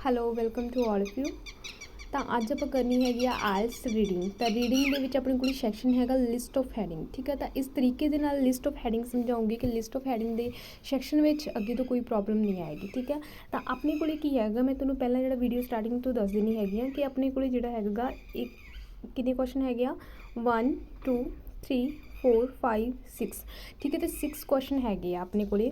Hello welcome to all of you. ਤਾਂ ਅੱਜ ਆਪਾਂ ਕਰਨੀ ਹੈਗੀ ਆ ਆਇਲਸ ਰੀਡਿੰਗ। ਤਾਂ ਰੀਡਿੰਗ ਦੇ ਵਿੱਚ ਆਪਣੇ ਕੋਲ ਸੈਕਸ਼ਨ ਹੈਗਾ ਲਿਸਟ ਆਫ ਹੈਡਿੰਗ, ਠੀਕ ਹੈ। ਤਾਂ ਇਸ ਤਰੀਕੇ ਦੇ ਨਾਲ ਲਿਸਟ ਆਫ ਹੈਡਿੰਗ ਸਮਝਾਉਂਗੀ ਕਿ ਲਿਸਟ ਆਫ ਹੈਡਿੰਗ ਦੇ ਸੈਕਸ਼ਨ ਵਿੱਚ ਅੱਗੇ ਤੋਂ ਕੋਈ ਪ੍ਰੋਬਲਮ ਨਹੀਂ ਆਏਗੀ, ਠੀਕ ਹੈ। ਤਾਂ ਆਪਣੇ ਕੋਲ ਕੀ ਹੈਗਾ, ਮੈਂ ਤੁਹਾਨੂੰ ਪਹਿਲਾਂ ਜਿਹੜਾ ਵੀਡੀਓ ਸਟਾਰਟਿੰਗ ਤੋਂ ਦੱਸ ਦਿੰਦੀ ਹੈਗੀ ਆ ਕਿ ਆਪਣੇ ਕੋਲ ਜਿਹੜਾ ਹੈਗਾ ਇੱਕ ਕਿੰਨੇ ਕੁਐਸਚਨ ਹੈਗੇ ਆ 1 2 3 4 5 6, ਠੀਕ ਹੈ। ਅਤੇ 6 ਕੁਐਸਚਨ ਹੈਗੇ ਆ ਆਪਣੇ ਕੋਲ।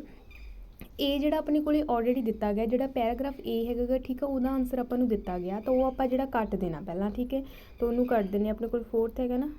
ਇਹ ਜਿਹੜਾ ਆਪਣੇ ਕੋਲੇ ਆਲਰੇਡੀ ਦਿੱਤਾ ਗਿਆ, ਜਿਹੜਾ ਪੈਰਾਗ੍ਰਾਫ ਏ ਹੈਗਾ, ਠੀਕ ਹੈ, ਉਹਦਾ ਆਨਸਰ ਆਪਾਂ ਨੂੰ ਦਿੱਤਾ ਗਿਆ। ਤਾਂ ਉਹ ਆਪਾਂ ਜਿਹੜਾ ਕੱਟ ਦੇਣਾ ਪਹਿਲਾਂ, ਠੀਕ ਹੈ। ਤਾਂ ਉਹਨੂੰ ਕੱਟ ਦਿੰਦੇ ਆਪਣੇ ਕੋਲ 4th ਹੈਗਾ ਨਾ,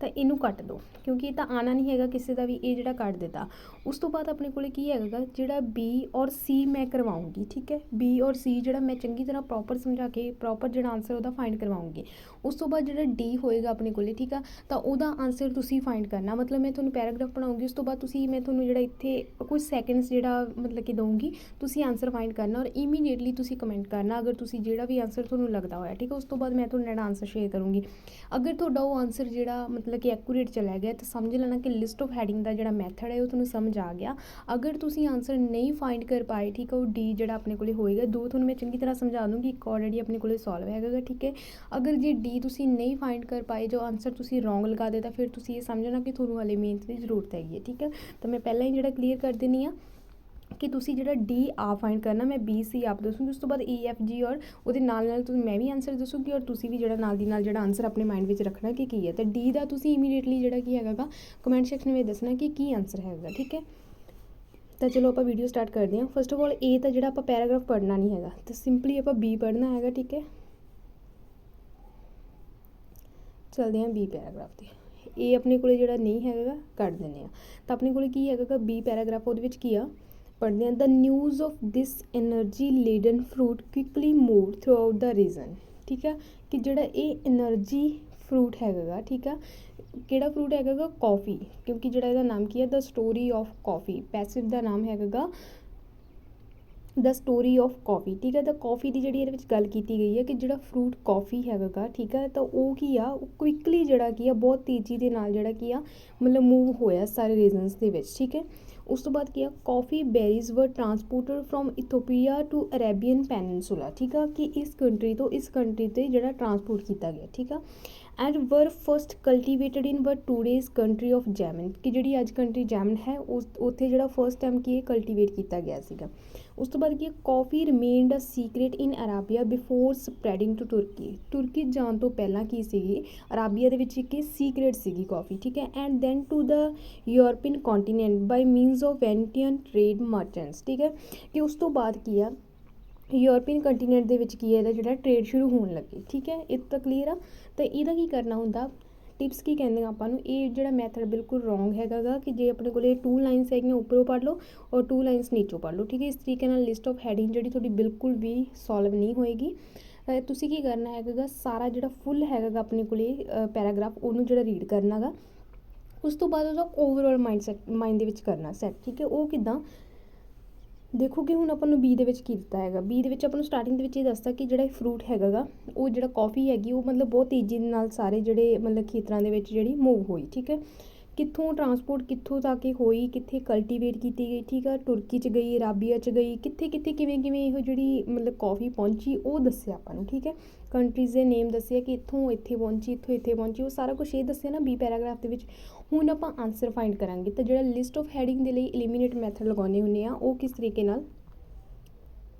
ਤਾਂ ਇਹਨੂੰ ਕੱਟ ਦਿਓ ਕਿਉਂਕਿ ਇਹ ਤਾਂ ਆਉਣਾ ਨਹੀਂ ਹੈਗਾ ਕਿਸੇ ਦਾ ਵੀ। ਇਹ ਜਿਹੜਾ ਕੱਟ ਦਿੱਤਾ, ਉਸ ਤੋਂ ਬਾਅਦ ਆਪਣੇ ਕੋਲ ਕੀ ਹੈਗਾ, ਜਿਹੜਾ ਬੀ ਔਰ ਸੀ ਮੈਂ ਕਰਵਾਉਂਗੀ, ਠੀਕ ਹੈ। ਬੀ ਔਰ ਸੀ ਜਿਹੜਾ ਮੈਂ ਚੰਗੀ ਤਰ੍ਹਾਂ ਪ੍ਰੋਪਰ ਸਮਝਾ ਕੇ ਪ੍ਰੋਪਰ ਜਿਹੜਾ ਆਨਸਰ ਉਹਦਾ ਫਾਈਂਡ ਕਰਵਾਉਂਗੀ। ਉਸ ਤੋਂ ਬਾਅਦ ਜਿਹੜਾ ਡੀ ਹੋਏਗਾ ਆਪਣੇ ਕੋਲ, ਠੀਕ ਆ, ਤਾਂ ਉਹਦਾ ਆਨਸਰ ਤੁਸੀਂ ਫਾਈਂਡ ਕਰਨਾ। ਮਤਲਬ ਮੈਂ ਤੁਹਾਨੂੰ ਪੈਰਾਗ੍ਰਾਫ ਪੜਾਉਂਗੀ, ਉਸ ਤੋਂ ਬਾਅਦ ਮੈਂ ਤੁਹਾਨੂੰ ਜਿਹੜਾ ਇੱਥੇ ਕੁਝ ਸੈਕਿੰਡਸ ਜਿਹੜਾ ਮਤਲਬ ਕਿ ਦਊਂਗੀ, ਤੁਸੀਂ ਆਨਸਰ ਫਾਈਂਡ ਕਰਨਾ ਔਰ ਇਮੀਡੀਏਟਲੀ ਤੁਸੀਂ ਕਮੈਂਟ ਕਰਨਾ ਅਗਰ ਤੁਸੀਂ ਜਿਹੜਾ ਵੀ ਆਨਸਰ ਤੁਹਾਨੂੰ ਲੱਗਦਾ ਹੋਇਆ, ਠੀਕ ਹੈ। ਉਸ ਤੋਂ ਬਾਅਦ ਮੈਂ ਤੁਹਾਨੂੰ ਜਿਹੜਾ ਆਨਸਰ ਸ਼ੇਅਰ ਕਰੂੰਗੀ। ਅਗਰ ਤੁਹਾਡਾ ਉਹ ਆਨਸਰ ਜਿਹੜਾ ਮਤਲਬ ਕਿ ਐਕੂਰੇਟ ਚਲਾ ਗਿਆ ਤਾਂ ਸਮਝ ਲੈਣਾ ਕਿ ਲਿਸਟ ਆਫ ਹੈਡਿੰਗ ਦਾ ਜਿਹੜਾ ਮੈਥਡ ਹੈ ਉਹ ਤੁਹਾਨੂੰ ਸਮਝ ਆ ਗਿਆ। ਅਗਰ ਤੁਸੀਂ ਆਨਸਰ ਨਹੀਂ ਫਾਈਂਡ ਕਰ ਪਾਏ, ਠੀਕ ਹੈ, ਉਹ ਡੀ ਜਿਹੜਾ ਆਪਣੇ ਕੋਲੇ ਹੋਏਗਾ। ਦੋ ਤੁਹਾਨੂੰ ਮੈਂ ਚੰਗੀ ਤਰ੍ਹਾਂ ਸਮਝਾ ਦੂੰਗੀ, ਇੱਕ ਆਲਰੇਡੀ ਆਪਣੇ ਕੋਲੇ ਸੋਲਵ ਹੈਗਾ, ਠੀਕ ਹੈ। ਅਗਰ ਜੇ ਡੀ ਤੁਸੀਂ ਨਹੀਂ ਫਾਈਂਡ ਕਰ ਪਾਏ, ਜੋ ਆਨਸਰ ਤੁਸੀਂ ਰੋਂਗ ਲਗਾ ਦੇ, ਤਾਂ ਫਿਰ ਤੁਸੀਂ ਇਹ ਸਮਝਣਾ ਕਿ ਤੁਹਾਨੂੰ ਹਾਲੇ ਮਿਹਨਤ ਦੀ ਜ਼ਰੂਰਤ ਹੈਗੀ ਹੈ, ਠੀਕ ਹੈ। ਤਾਂ ਮੈਂ ਪਹਿਲਾਂ ਹੀ ਜਿਹੜਾ ਕਲੀਅਰ ਕਰ ਦਿੰਦੀ ਹਾਂ ਕਿ ਤੁਸੀਂ ਜਿਹੜਾ ਡੀ ਆ ਫਾਈਂਡ ਕਰਨਾ, ਮੈਂ ਬੀ ਸੀ ਆਪ ਦੱਸੂੰਗੀ। ਉਸ ਤੋਂ ਬਾਅਦ ਈ ਐਫ ਜੀ ਔਰ ਉਹਦੇ ਨਾਲ ਨਾਲ ਤੁਸੀਂ ਮੈਂ ਵੀ ਆਨਸਰ ਦੱਸੂੰਗੀ ਔਰ ਤੁਸੀਂ ਵੀ ਜਿਹੜਾ ਨਾਲ ਦੀ ਨਾਲ ਜਿਹੜਾ ਆਨਸਰ ਆਪਣੇ ਮਾਈਂਡ ਵਿੱਚ ਰੱਖਣਾ ਕਿ ਕੀ ਹੈ। ਤਾਂ ਡੀ ਦਾ ਤੁਸੀਂ ਇਮੀਡੀਏਟਲੀ ਜਿਹੜਾ ਕੀ ਹੈਗਾ ਗਾ ਕਮੈਂਟ ਸੈਕਸ਼ਨ ਵਿੱਚ ਦੱਸਣਾ ਕਿ ਕੀ ਆਨਸਰ ਹੈਗਾ, ਠੀਕ ਹੈ। ਤਾਂ ਚਲੋ ਆਪਾਂ ਵੀਡੀਓ ਸਟਾਰਟ ਕਰਦੇ ਹਾਂ। ਫਸਟ ਆਫ ਆਲ ਏ ਤਾਂ ਜਿਹੜਾ ਆਪਾਂ ਪੈਰਾਗ੍ਰਾਫ ਪੜ੍ਹਨਾ ਨਹੀਂ ਹੈਗਾ, ਤਾਂ ਸਿੰਪਲੀ ਆਪਾਂ ਬੀ ਪੜ੍ਹਨਾ ਹੈਗਾ, ਠੀਕ ਹੈ। ਚੱਲਦੇ ਹਾਂ ਬੀ ਪੈਰਾਗ੍ਰਾਫ 'ਤੇ। ਇਹ ਆਪਣੇ ਕੋਲ ਜਿਹੜਾ ਨਹੀਂ ਹੈਗਾ ਕੱਢ ਦਿੰਦੇ ਹਾਂ। ਤਾਂ ਆਪਣੇ ਕੋਲ ਕੀ ਹੈਗਾ ਬੀ ਪੈਰਾਗ੍ਰਾਫ, ਉਹਦੇ ਵਿੱਚ ਕੀ ਆ ਪੜ੍ਹਦੇ ਹਾਂ। The news of this energy laden fruit quickly move throughout the region, ਠੀਕ ਆ। ਕਿ ਜਿਹੜਾ ਇਹ ਐਨਰਜੀ ਫਰੂਟ ਹੈਗਾ, ਠੀਕ ਆ, ਕਿਹੜਾ ਫਰੂਟ ਹੈਗਾ ਕੌਫੀ, ਕਿਉਂਕਿ ਜਿਹੜਾ ਇਹਦਾ ਨਾਮ ਕੀ ਹੈ the story of coffee. Passive ਦਾ ਨਾਮ ਹੈਗਾ ਦ ਸਟੋਰੀ ਆਫ ਕੌਫੀ, ਠੀਕ ਹੈ। ਤਾਂ ਕੌਫੀ ਦੀ ਜਿਹੜੀ ਇਹਦੇ ਵਿੱਚ ਗੱਲ ਕੀਤੀ ਗਈ ਹੈ ਕਿ ਜਿਹੜਾ ਫਰੂਟ ਕੌਫੀ ਹੈਗਾ, ਠੀਕ ਹੈ, ਤਾਂ ਉਹ ਕੀ ਆ, ਉਹ ਕੁਇਕਲੀ ਜਿਹੜਾ ਕੀ ਆ ਬਹੁਤ ਤੇਜ਼ੀ ਦੇ ਨਾਲ ਜਿਹੜਾ ਕੀ ਆ ਮਤਲਬ ਮੂਵ ਹੋਇਆ ਸਾਰੇ ਰੀਜਨਸ ਦੇ ਵਿੱਚ, ਠੀਕ ਹੈ। ਉਸ ਤੋਂ ਬਾਅਦ ਕੀ ਆ, ਕੌਫੀ ਬੈਰੀਜ਼ ਵਰ ਟਰਾਂਸਪੋਰਟਡ from Ethiopia to Arabian Peninsula, ਠੀਕ ਆ, ਕਿ ਇਸ ਕੰਟਰੀ ਤੋਂ ਇਸ ਕੰਟਰੀ 'ਤੇ ਜਿਹੜਾ ਟਰਾਂਸਪੋਰਟ ਕੀਤਾ ਗਿਆ, ਠੀਕ ਆ। ਐਂਡ ਵਰ ਫਸਟ ਕਲਟੀਵੇਟਡ ਇਨ ਵਰ ਟੂਡੇਜ਼ ਕੰਟਰੀ ਆਫ ਜੈਮਨ, ਕਿ ਜਿਹੜੀ ਅੱਜ ਕੰਟਰੀ ਜੈਮਨ ਹੈ ਉਸ ਉੱਥੇ ਜਿਹੜਾ ਫਸਟ ਟਾਈਮ ਕੀ ਕਲਟੀਵੇਟ ਕੀਤਾ ਗਿਆ ਸੀਗਾ। ਉਸ ਤੋਂ ਬਾਅਦ ਕੀ coffee remained a secret in Arabia before spreading to Turkey ਜਾਣ ਤੋਂ ਪਹਿਲਾਂ ਕੀ ਸੀਗੀ ਅਰਾਬੀਆ ਦੇ ਵਿੱਚ ਇੱਕ ਸੀਕ੍ਰੇਟ ਸੀਗੀ ਕੌਫੀ, ਠੀਕ ਹੈ। And then to the European continent by means of Venetian trade merchants, ਠੀਕ ਹੈ। ਕਿ ਉਸ ਤੋਂ ਬਾਅਦ ਕੀ ਆ ਯੂਰਪੀਅਨ ਕੰਟੀਨੈਂਟ ਦੇ ਵਿੱਚ ਕੀ ਹੈ ਇਹਦਾ ਜਿਹੜਾ ਟ੍ਰੇਡ ਸ਼ੁਰੂ ਹੋਣ ਲੱਗੀ, ਠੀਕ ਹੈ। ਇਹ ਤਾਂ ਕਲੀਅਰ ਆ। ਤਾਂ ਇਹਦਾ ਕੀ ਕਰਨਾ ਹੁੰਦਾ, ਟਿਪਸ ਕੀ ਕਹਿੰਦੇ ਆ ਆਪਾਂ ਨੂੰ, ਇਹ ਜਿਹੜਾ ਮੈਥਡ ਬਿਲਕੁਲ ਰੋਂਗ ਹੈਗਾ ਗਾ ਕਿ ਜੇ ਆਪਣੇ ਕੋਲ 2 ਲਾਈਨਸ ਹੈਗੀਆਂ ਉੱਪਰੋਂ ਪੜ੍ਹ ਲਓ ਔਰ 2 ਲਾਈਨਸ ਨੀਚੋਂ ਪੜ੍ਹ ਲਓ, ਠੀਕ ਹੈ। ਇਸ ਤਰੀਕੇ ਨਾਲ ਲਿਸਟ ਆਫ ਹੈਡਿੰਗ ਜਿਹੜੀ ਤੁਹਾਡੀ ਬਿਲਕੁਲ ਵੀ ਸੋਲਵ ਨਹੀਂ ਹੋਏਗੀ। ਤੁਸੀਂ ਕੀ ਕਰਨਾ ਹੈਗਾ ਸਾਰਾ ਜਿਹੜਾ ਫੁੱਲ ਹੈਗਾ ਆਪਣੇ ਕੋਲ ਪੈਰਾਗ੍ਰਾਫ ਉਹਨੂੰ ਜਿਹੜਾ ਰੀਡ ਕਰਨਾ ਗਾ। ਉਸ ਤੋਂ ਬਾਅਦ ਉਹਦਾ ਓਵਰਆਲ ਮਾਈਂਡ ਦੇ ਵਿੱਚ ਕਰਨਾ ਸੈੱਟ, ਠੀਕ ਹੈ। ਉਹ ਕਿੱਦਾਂ ਦੇਖੋ ਕਿ ਹੁਣ ਆਪਾਂ ਨੂੰ ਬੀ ਦੇ ਵਿੱਚ ਕੀ ਦਿੱਤਾ ਹੈਗਾ। ਬੀ ਦੇ ਵਿੱਚ ਆਪਾਂ ਨੂੰ ਸਟਾਰਟਿੰਗ ਦੇ ਵਿੱਚ ਇਹ ਦੱਸਦਾ ਕਿ ਜਿਹੜਾ ਫਰੂਟ ਹੈਗਾ ਗਾ ਉਹ ਜਿਹੜਾ ਕੌਫੀ ਹੈਗੀ ਉਹ ਮਤਲਬ ਬਹੁਤ ਤੇਜ਼ੀ ਦੇ ਨਾਲ ਸਾਰੇ ਜਿਹੜੇ ਮਤਲਬ ਖੇਤਰਾਂ ਦੇ ਵਿੱਚ ਜਿਹੜੀ ਮੂਵ ਹੋਈ, ਠੀਕ ਹੈ। ਕਿੱਥੋਂ ਟਰਾਂਸਪੋਰਟ ਕਿੱਥੋਂ ਤੱਕ ਹੋਈ, ਕਿੱਥੇ ਕਲਟੀਵੇਟ ਕੀਤੀ ਗਈ, ਠੀਕ ਆ, ਤੁਰਕੀ 'ਚ ਗਈ, ਅਰਾਬੀਆ 'ਚ ਗਈ, ਕਿੱਥੇ ਕਿੱਥੇ ਕਿਵੇਂ ਕਿਵੇਂ ਇਹੋ ਜਿਹੜੀ ਮਤਲਬ ਕੌਫੀ ਪਹੁੰਚੀ ਉਹ ਦੱਸਿਆ ਆਪਾਂ ਨੂੰ, ਠੀਕ ਹੈ। ਕੰਟਰੀਜ਼ ਦੇ ਨੇਮ ਦੱਸਿਆ ਕਿ ਇੱਥੋਂ ਇੱਥੇ ਪਹੁੰਚੀ, ਇੱਥੋਂ ਇੱਥੇ ਪਹੁੰਚੀ, ਉਹ ਸਾਰਾ ਕੁਛ ਇਹ ਦੱਸਿਆ ਨਾ ਬੀ ਪੈਰਾਗ੍ਰਾਫ ਦੇ ਵਿੱਚ। ਹੁਣ ਆਪਾਂ ਆਨਸਰ ਫਾਈਂਡ ਕਰਾਂਗੇ। ਤਾਂ ਜਿਹੜਾ ਲਿਸਟ ਆਫ ਹੈਡਿੰਗ ਦੇ ਲਈ ਐਲੀਮੀਨੇਟ ਮੈਥਡ ਲਗਾਉਂਦੇ ਹੁੰਦੇ ਆ ਉਹ ਕਿਸ ਤਰੀਕੇ ਨਾਲ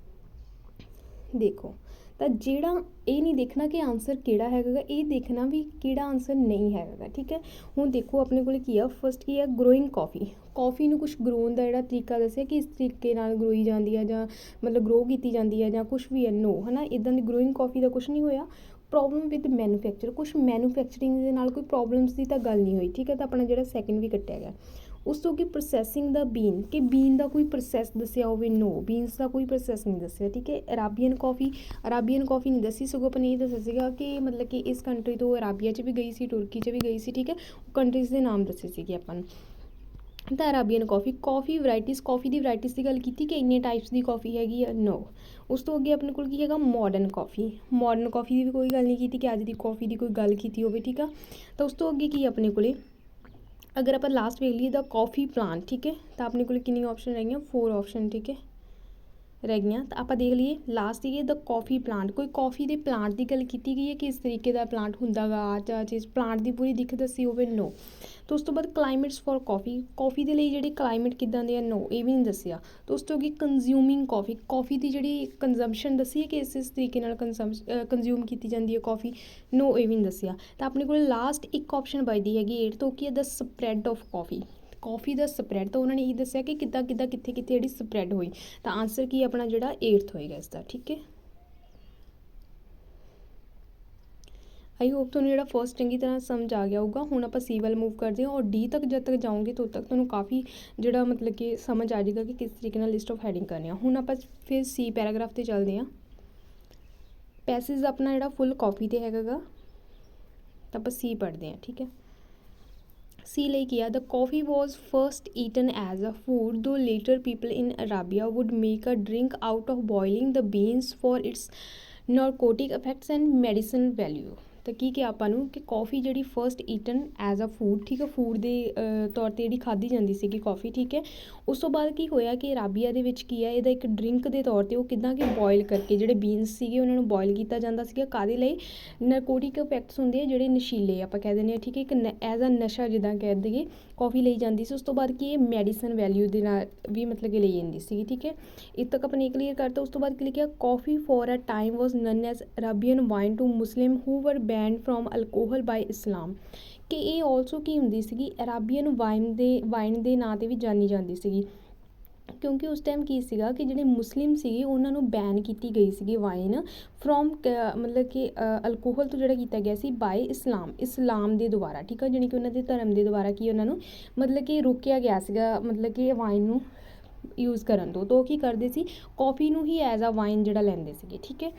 ਦੇਖੋ। ਤਾਂ ਜਿਹੜਾ ਇਹ ਨਹੀਂ ਦੇਖਣਾ ਕਿ ਆਨਸਰ ਕਿਹੜਾ ਹੈਗਾ, ਇਹ ਦੇਖਣਾ ਵੀ ਕਿਹੜਾ ਆਨਸਰ ਨਹੀਂ ਹੈਗਾ, ਠੀਕ ਹੈ। ਹੁਣ ਦੇਖੋ ਆਪਣੇ ਕੋਲ ਕੀ ਆ, ਫਸਟ ਕੀ ਆ ਗਰੋਇੰਗ ਕੌਫੀ ਨੂੰ ਕੁਛ ਗਰੋਨ ਦਾ ਜਿਹੜਾ ਤਰੀਕਾ ਦੱਸਿਆ ਕਿ ਇਸ ਤਰੀਕੇ ਨਾਲ ਗਰੋਈ ਜਾਂਦੀ ਆ ਜਾਂ ਮਤਲਬ ਗਰੋ ਕੀਤੀ ਜਾਂਦੀ ਹੈ ਜਾਂ ਕੁਛ ਵੀ ਹੈ, ਨੋ ਹੈ ਨਾ, ਇੱਦਾਂ ਦੀ ਗਰੋਇੰਗ ਕੌਫੀ ਦਾ ਕੁਛ ਨਹੀਂ ਹੋਇਆ। ਪ੍ਰੋਬਲਮ ਵਿਦ ਮੈਨੂਫੈਕਚਰ, ਕੁਛ ਮੈਨੂਫੈਕਚਰਿੰਗ ਦੇ ਨਾਲ ਕੋਈ ਪ੍ਰੋਬਲਮਸ ਦੀ ਤਾਂ ਗੱਲ ਨਹੀਂ ਹੋਈ, ਠੀਕ ਹੈ। ਤਾਂ ਆਪਣਾ ਜਿਹੜਾ ਸੈਕਿੰਡ ਵੀ ਕੱਟਿਆ ਗਿਆ। ਉਸ ਤੋਂ ਕੀ ਪ੍ਰੋਸੈਸਿੰਗ ਦਾ ਬੀਨ, ਕਿ ਬੀਨ ਦਾ ਕੋਈ ਪ੍ਰੋਸੈਸ ਦੱਸਿਆ ਹੋਵੇ, ਨੋ ਬੀਨਸ ਦਾ ਕੋਈ ਪ੍ਰੋਸੈਸ ਨਹੀਂ ਦੱਸਿਆ, ਠੀਕ ਹੈ। ਅਰਾਬੀਅਨ ਕੌਫੀ ਨਹੀਂ ਦੱਸੀ, ਸਗੋਂ ਆਪਾਂ ਨੇ ਇਹ ਦੱਸਿਆ ਸੀਗਾ ਕਿ ਮਤਲਬ ਕਿ ਇਸ ਕੰਟਰੀ ਤੋਂ ਅਰਾਬੀਆ 'ਚ ਵੀ ਗਈ ਸੀ, ਤੁਰਕੀ 'ਚ ਵੀ ਗਈ ਸੀ, ਠੀਕ ਹੈ। ਉਹ ਕੰਟਰੀਜ਼ ਦੇ ਨਾਮ ਦੱਸੇ ਸੀਗੇ ਆਪਾਂ ਨੂੰ। ਤਾਂ ਅਰਾਬੀਅਨ ਕੌਫੀ ਵਰਾਇਟੀਜ਼, ਕੌਫੀ ਦੀ ਵਰਾਇਟੀਜ਼ ਦੀ ਗੱਲ ਕੀਤੀ ਕਿ ਇੰਨੇ ਟਾਈਪਸ ਦੀ ਕੌਫੀ ਹੈਗੀ ਆ, ਨੋ। ਉਸ ਤੋਂ ਅੱਗੇ ਆਪਣੇ ਕੋਲ ਕੀ ਹੈਗਾ ਮਾਡਰਨ ਕੌਫੀ ਦੀ ਵੀ ਕੋਈ ਗੱਲ ਨਹੀਂ ਕੀਤੀ ਕਿ ਅੱਜ ਦੀ ਕੌਫੀ ਦੀ ਕੋਈ ਗੱਲ ਕੀਤੀ ਹੋਵੇ, ਠੀਕ ਆ। ਤਾਂ ਉਸ ਤੋਂ ਅੱਗੇ ਕੀ ਆਪਣੇ ਕੋਲ ਅਗਰ ਆਪਾਂ ਲਾਸਟ ਵੇਖ ਲਈਏ ਦਾ ਕੌਫੀ ਪਲਾਂਟ, ਠੀਕ ਹੈ। ਤਾਂ ਆਪਣੇ ਕੋਲ ਕਿੰਨੀਆਂ ਆਪਸ਼ਨ ਰਹੀਆਂ 4 ਆਪਸ਼ਨ, ਠੀਕ ਹੈ। ਰਹਿ ਗਈਆਂ। ਤਾਂ ਆਪਾਂ ਦੇਖ ਲਈਏ ਲਾਸਟ ਸੀਗੇ ਦ ਕੌਫੀ ਪਲਾਂਟ, ਕੋਈ ਕੌਫੀ ਦੇ ਪਲਾਂਟ ਦੀ ਗੱਲ ਕੀਤੀ ਗਈ ਹੈ ਕਿ ਇਸ ਤਰੀਕੇ ਦਾ ਪਲਾਂਟ ਹੁੰਦਾ ਗਾ, ਆਹ ਚੀਜ਼ ਪਲਾਂਟ ਦੀ ਪੂਰੀ ਦਿੱਖ ਦੱਸੀ ਹੋਵੇ, ਨੋ। ਤਾਂ ਉਸ ਤੋਂ ਬਾਅਦ ਕਲਾਈਮੇਟਸ ਫॉर ਕੌਫੀ, ਕੌਫੀ ਦੇ ਲਈ ਜਿਹੜੀ ਕਲਾਈਮੇਟ ਕਿੱਦਾਂ ਦੇ ਆ, ਨੋ, ਇਹ ਵੀ ਨਹੀਂ ਦੱਸਿਆ। ਤਾਂ ਉਸ ਤੋਂ ਅੱਗੇ ਕੰਜ਼ਿਊਮਿੰਗ ਕੌਫੀ, ਕੌਫੀ ਦੀ ਜਿਹੜੀ ਕੰਜ਼ੰਪਸ਼ਨ ਦੱਸੀ ਹੈ ਕਿ ਇਸ ਤਰੀਕੇ ਨਾਲ ਕੰਜ਼ਿਊਮ ਕੀਤੀ ਜਾਂਦੀ ਹੈ ਕੌਫੀ, ਨੋ, ਇਹ ਵੀ ਨਹੀਂ ਦੱਸਿਆ। ਤਾਂ ਆਪਣੇ ਕੋਲ ਲਾਸਟ ਇੱਕ ਆਪਸ਼ਨ ਬਚਦੀ ਹੈਗੀ 8 ਤੋਂ, ਕੀ ਹੈ the spread of coffee, coffee ਦਾ ਸਪਰੈਡ। ਤਾਂ ਉਹਨਾਂ ਨੇ ਇਹ ਦੱਸਿਆ ਕਿ ਕਿੱਦਾਂ ਕਿੱਦਾਂ ਕਿੱਥੇ ਕਿੱਥੇ ਜਿਹੜੀ ਸਪਰੈਡ ਹੋਈ। ਤਾਂ ਆਨਸਰ ਕੀ ਆਪਣਾ ਜਿਹੜਾ 8th ਹੋਏਗਾ ਇਸ ਦਾ, ਠੀਕ ਹੈ। ਆਈ ਹੋਪ ਤੁਹਾਨੂੰ ਜਿਹੜਾ ਫਸਟ ਚੰਗੀ ਤਰ੍ਹਾਂ ਸਮਝ ਆ ਗਿਆ ਹੋਊਗਾ। ਹੁਣ ਆਪਾਂ ਸੀ ਵੱਲ ਮੂਵ ਕਰਦੇ ਹਾਂ, ਔਰ ਡੀ ਤੱਕ ਜਦ ਤੱਕ ਜਾਓਗੇ ਤਾਂ ਉਦੋਂ ਤੱਕ ਤੁਹਾਨੂੰ ਕਾਫੀ ਜਿਹੜਾ ਮਤਲਬ ਕਿ ਸਮਝ ਆ ਜਾਏਗਾ ਕਿ ਕਿਸ ਤਰੀਕੇ ਨਾਲ ਲਿਸਟ ਆਫ ਹੈਡਿੰਗ ਕਰਨੀ ਆ। ਹੁਣ ਆਪਾਂ ਫਿਰ ਸੀ ਪੈਰਾਗ੍ਰਾਫ 'ਤੇ ਚੱਲਦੇ ਹਾਂ। ਪੈਸੇਜ ਆਪਣਾ ਜਿਹੜਾ ਫੁੱਲ ਕਾਫੀ 'ਤੇ ਹੈਗਾ ਗਾ, ਤਾਂ ਆਪਾਂ ਸੀ ਪੜ੍ਹਦੇ ਹਾਂ, ਠੀਕ ਹੈ। ਸੀ ਲਈ ਕੀ ਆ, the coffee was first eaten as a food though later people in Arabia would make a drink out of boiling the beans for its narcotic effects and medicine value. ਤਾਂ ਕੀ ਕਿਹਾ ਆਪਾਂ ਨੂੰ ਕਿ ਕੌਫੀ ਜਿਹੜੀ first eaten as a food, ਠੀਕ ਹੈ, food ਦੇ ਤੌਰ 'ਤੇ ਜਿਹੜੀ ਖਾਧੀ ਜਾਂਦੀ ਸੀਗੀ ਕੌਫੀ, ਠੀਕ ਹੈ। ਉਸ ਤੋਂ ਬਾਅਦ ਕੀ ਹੋਇਆ ਕਿ ਅਰਾਬੀਆ ਦੇ ਵਿੱਚ ਕੀ ਹੈ, ਇਹਦਾ ਇੱਕ ਡਰਿੰਕ ਦੇ ਤੌਰ 'ਤੇ ਉਹ ਕਿੱਦਾਂ ਕਿ ਬੋਇਲ ਕਰਕੇ ਜਿਹੜੇ ਬੀਨਸ ਸੀਗੇ ਉਹਨਾਂ ਨੂੰ ਬੋਇਲ ਕੀਤਾ ਜਾਂਦਾ ਸੀਗਾ, ਕਾਹਦੇ ਲਈ, ਨਾਰਕੋਟਿਕ ਇਫੈਕਟਸ ਹੁੰਦੇ ਆ ਜਿਹੜੇ ਨਸ਼ੀਲੇ ਆਪਾਂ ਕਹਿ ਦਿੰਦੇ ਹਾਂ, ਠੀਕ ਹੈ, ਇੱਕ ਐਜ਼ ਅ ਨਸ਼ਾ ਜਿੱਦਾਂ ਕਹਿ ਦਈਏ ਕੌਫੀ ਲਈ ਜਾਂਦੀ ਸੀ। ਉਸ ਤੋਂ ਬਾਅਦ ਕੀ ਇਹ ਮੈਡੀਸਨ ਵੈਲਿਊ ਦੇ ਨਾਲ ਵੀ ਮਤਲਬ ਕਿ ਲਈ ਜਾਂਦੀ ਸੀਗੀ, ਠੀਕ ਹੈ। ਇੱਥੇ ਤੱਕ ਆਪਾਂ ਨੇ ਕਲੀਅਰ ਕਰਤਾ। ਉਸ ਤੋਂ ਬਾਅਦ ਕੀ ਲਿਖਿਆ, coffee for a time was known as Arabian wine to Muslim who were banned from alcohol ਬਾਈ ਇਸਲਾਮ, ਕਿ ਇਹ ਆਲਸੋ ਕੀ ਹੁੰਦੀ ਸੀਗੀ, ਅਰਾਬੀਅਨ ਵਾਈਨ ਦੇ ਨਾਂ 'ਤੇ ਵੀ ਜਾਣੀ ਜਾਂਦੀ ਸੀਗੀ, ਕਿਉਂਕਿ ਉਸ ਟਾਈਮ ਕੀ ਸੀਗਾ ਕਿ ਜਿਹੜੇ ਮੁਸਲਿਮ ਸੀਗੇ ਉਹਨਾਂ ਨੂੰ ਬੈਨ ਕੀਤੀ ਗਈ ਸੀਗੀ ਵਾਈਨ ਫਰੋਮ ਮਤਲਬ ਕਿ ਅਲਕੋਹਲ ਤੋਂ ਜਿਹੜਾ ਕੀਤਾ ਗਿਆ ਸੀ ਬਾਏ ਇਸਲਾਮ ਦੇ ਦੁਆਰਾ, ਠੀਕ ਹੈ, ਜਾਣੀ ਕਿ ਉਹਨਾਂ ਦੇ ਧਰਮ ਦੇ ਦੁਆਰਾ ਕੀ ਉਹਨਾਂ ਨੂੰ ਮਤਲਬ ਕਿ ਰੋਕਿਆ ਗਿਆ ਸੀਗਾ, ਮਤਲਬ ਕਿ ਵਾਈਨ ਨੂੰ ਯੂਜ਼ ਕਰਨ ਤੋਂ। ਉਹ ਕੀ ਕਰਦੇ ਸੀ, ਕੌਫੀ ਨੂੰ ਹੀ ਐਜ਼ ਅ ਵਾਈਨ ਜਿਹੜਾ ਲੈਂਦੇ ਸੀਗੇ, ਠੀਕ ਹੈ।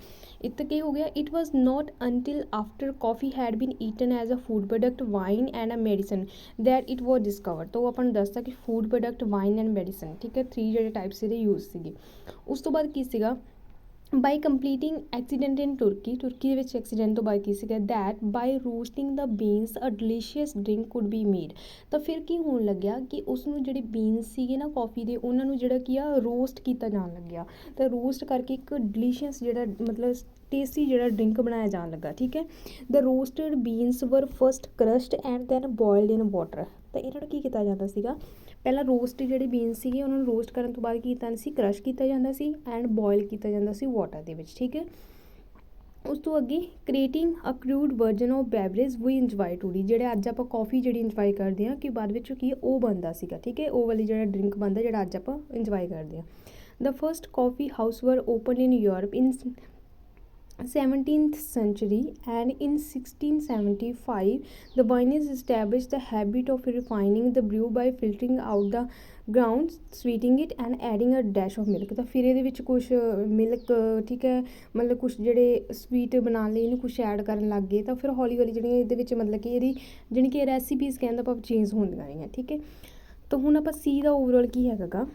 ਇੱਥੇ ਕੀ ਹੋ ਗਿਆ, it was not until after coffee had been eaten as a food product wine and a medicine that it was discovered. ਤਾਂ ਉਹ ਆਪਾਂ ਨੂੰ ਦੱਸਦਾ ਕਿ food product, wine and medicine, ਠੀਕ ਹੈ, 3 ਜਿਹੜੇ ਟਾਈਪਸ ਇਹਦੇ ਯੂਜ਼ ਸੀਗੇ। ਉਸ ਤੋਂ ਬਾਅਦ ਕੀ ਸੀਗਾ, ਬਾਈ ਕੰਪਲੀਟਿੰਗ ਐਕਸੀਡੈਂਟ ਇਨ ਤੁਰਕੀ ਦੇ ਵਿੱਚ ਐਕਸੀਡੈਂਟ ਤੋਂ ਬਾਅਦ ਕੀ ਸੀਗਾ, that by roasting the beans a delicious drink could be made. ਤਾਂ ਫਿਰ ਕੀ ਹੋਣ ਲੱਗਿਆ ਕਿ ਉਸ ਨੂੰ ਜਿਹੜੇ ਬੀਨਸ ਸੀਗੇ ਨਾ ਕੌਫੀ ਦੇ, ਉਹਨਾਂ ਨੂੰ ਜਿਹੜਾ ਕੀ ਆ ਰੋਸਟ ਕੀਤਾ ਜਾਣ ਲੱਗਿਆ। ਤਾਂ ਰੋਸਟ ਕਰਕੇ ਇੱਕ ਡਿਲੀਸ਼ੀਅਸ ਜਿਹੜਾ ਮਤਲਬ ਟੇਸਟੀ ਜਿਹੜਾ ਡਰਿੰਕ ਬਣਾਇਆ ਜਾਣ ਲੱਗਾ, ਠੀਕ ਹੈ। The roasted beans were first crushed and then boiled in water. ਤਾਂ ਇਹਨਾਂ ਨੂੰ ਕੀ ਕੀਤਾ ਜਾਂਦਾ ਸੀਗਾ, ਪਹਿਲਾਂ ਰੋਸਟ ਜਿਹੜੇ ਬੀਨਸ ਸੀਗੇ ਉਹਨਾਂ ਨੂੰ ਰੋਸਟ ਕਰਨ ਤੋਂ ਬਾਅਦ ਕੀ ਕੀਤਾ ਸੀ, ਕਰਸ਼ ਕੀਤਾ ਜਾਂਦਾ ਸੀ ਐਂਡ ਬੋਇਲ ਕੀਤਾ ਜਾਂਦਾ ਸੀ ਵਾਟਰ ਦੇ ਵਿੱਚ, ਠੀਕ ਹੈ। ਉਸ ਤੋਂ ਅੱਗੇ creating a crude version of beverage we enjoy today, ਜਿਹੜੇ ਅੱਜ ਆਪਾਂ ਕੌਫੀ ਜਿਹੜੀ ਇੰਜੋਏ ਕਰਦੇ ਹਾਂ ਕਿ ਬਾਅਦ ਵਿੱਚ ਕੀ ਉਹ ਬਣਦਾ ਸੀਗਾ, ਠੀਕ ਹੈ, ਉਹ ਵਾਲੀ ਜਿਹੜਾ ਡਰਿੰਕ ਬਣਦਾ ਜਿਹੜਾ ਅੱਜ ਆਪਾਂ ਇੰਜੋਏ ਕਰਦੇ ਹਾਂ। ਦ ਫਸਟ ਕੌਫੀ ਹਾਊਸ ਵਰ open in Europe in 17th century and in 1675 the Viennese established the habit of refining the brew by filtering out the grounds, sweetening it and adding a dash of milk। ਤਾਂ ਫਿਰ ਇਹਦੇ ਵਿੱਚ ਕੁਛ milk, ਠੀਕ ਹੈ, ਮਤਲਬ ਕੁਛ ਜਿਹੜੇ ਸਵੀਟ ਬਣਾਉਣ ਲਈ ਇਹਨੂੰ ਕੁਛ ਐਡ ਕਰਨ ਲੱਗ ਗਏ। ਤਾਂ ਫਿਰ ਹੌਲੀ ਹੌਲੀ ਜਿਹੜੀਆਂ ਇਹਦੇ ਵਿੱਚ ਮਤਲਬ ਕਿ ਇਹਦੀ ਜਾਣੀ ਕਿ ਰੈਸਿਪੀਜ਼ ਕਹਿੰਦਾ ਆਪਾਂ ਚੇਂਜ ਹੁੰਦੀਆਂ ਰਹੀਆਂ, ਠੀਕ ਹੈ। ਤਾਂ ਹੁਣ ਆਪਾਂ ਸੀ ਦਾ ਓਵਰਆਲ ਕੀ ਹੈਗਾ ਗਾ,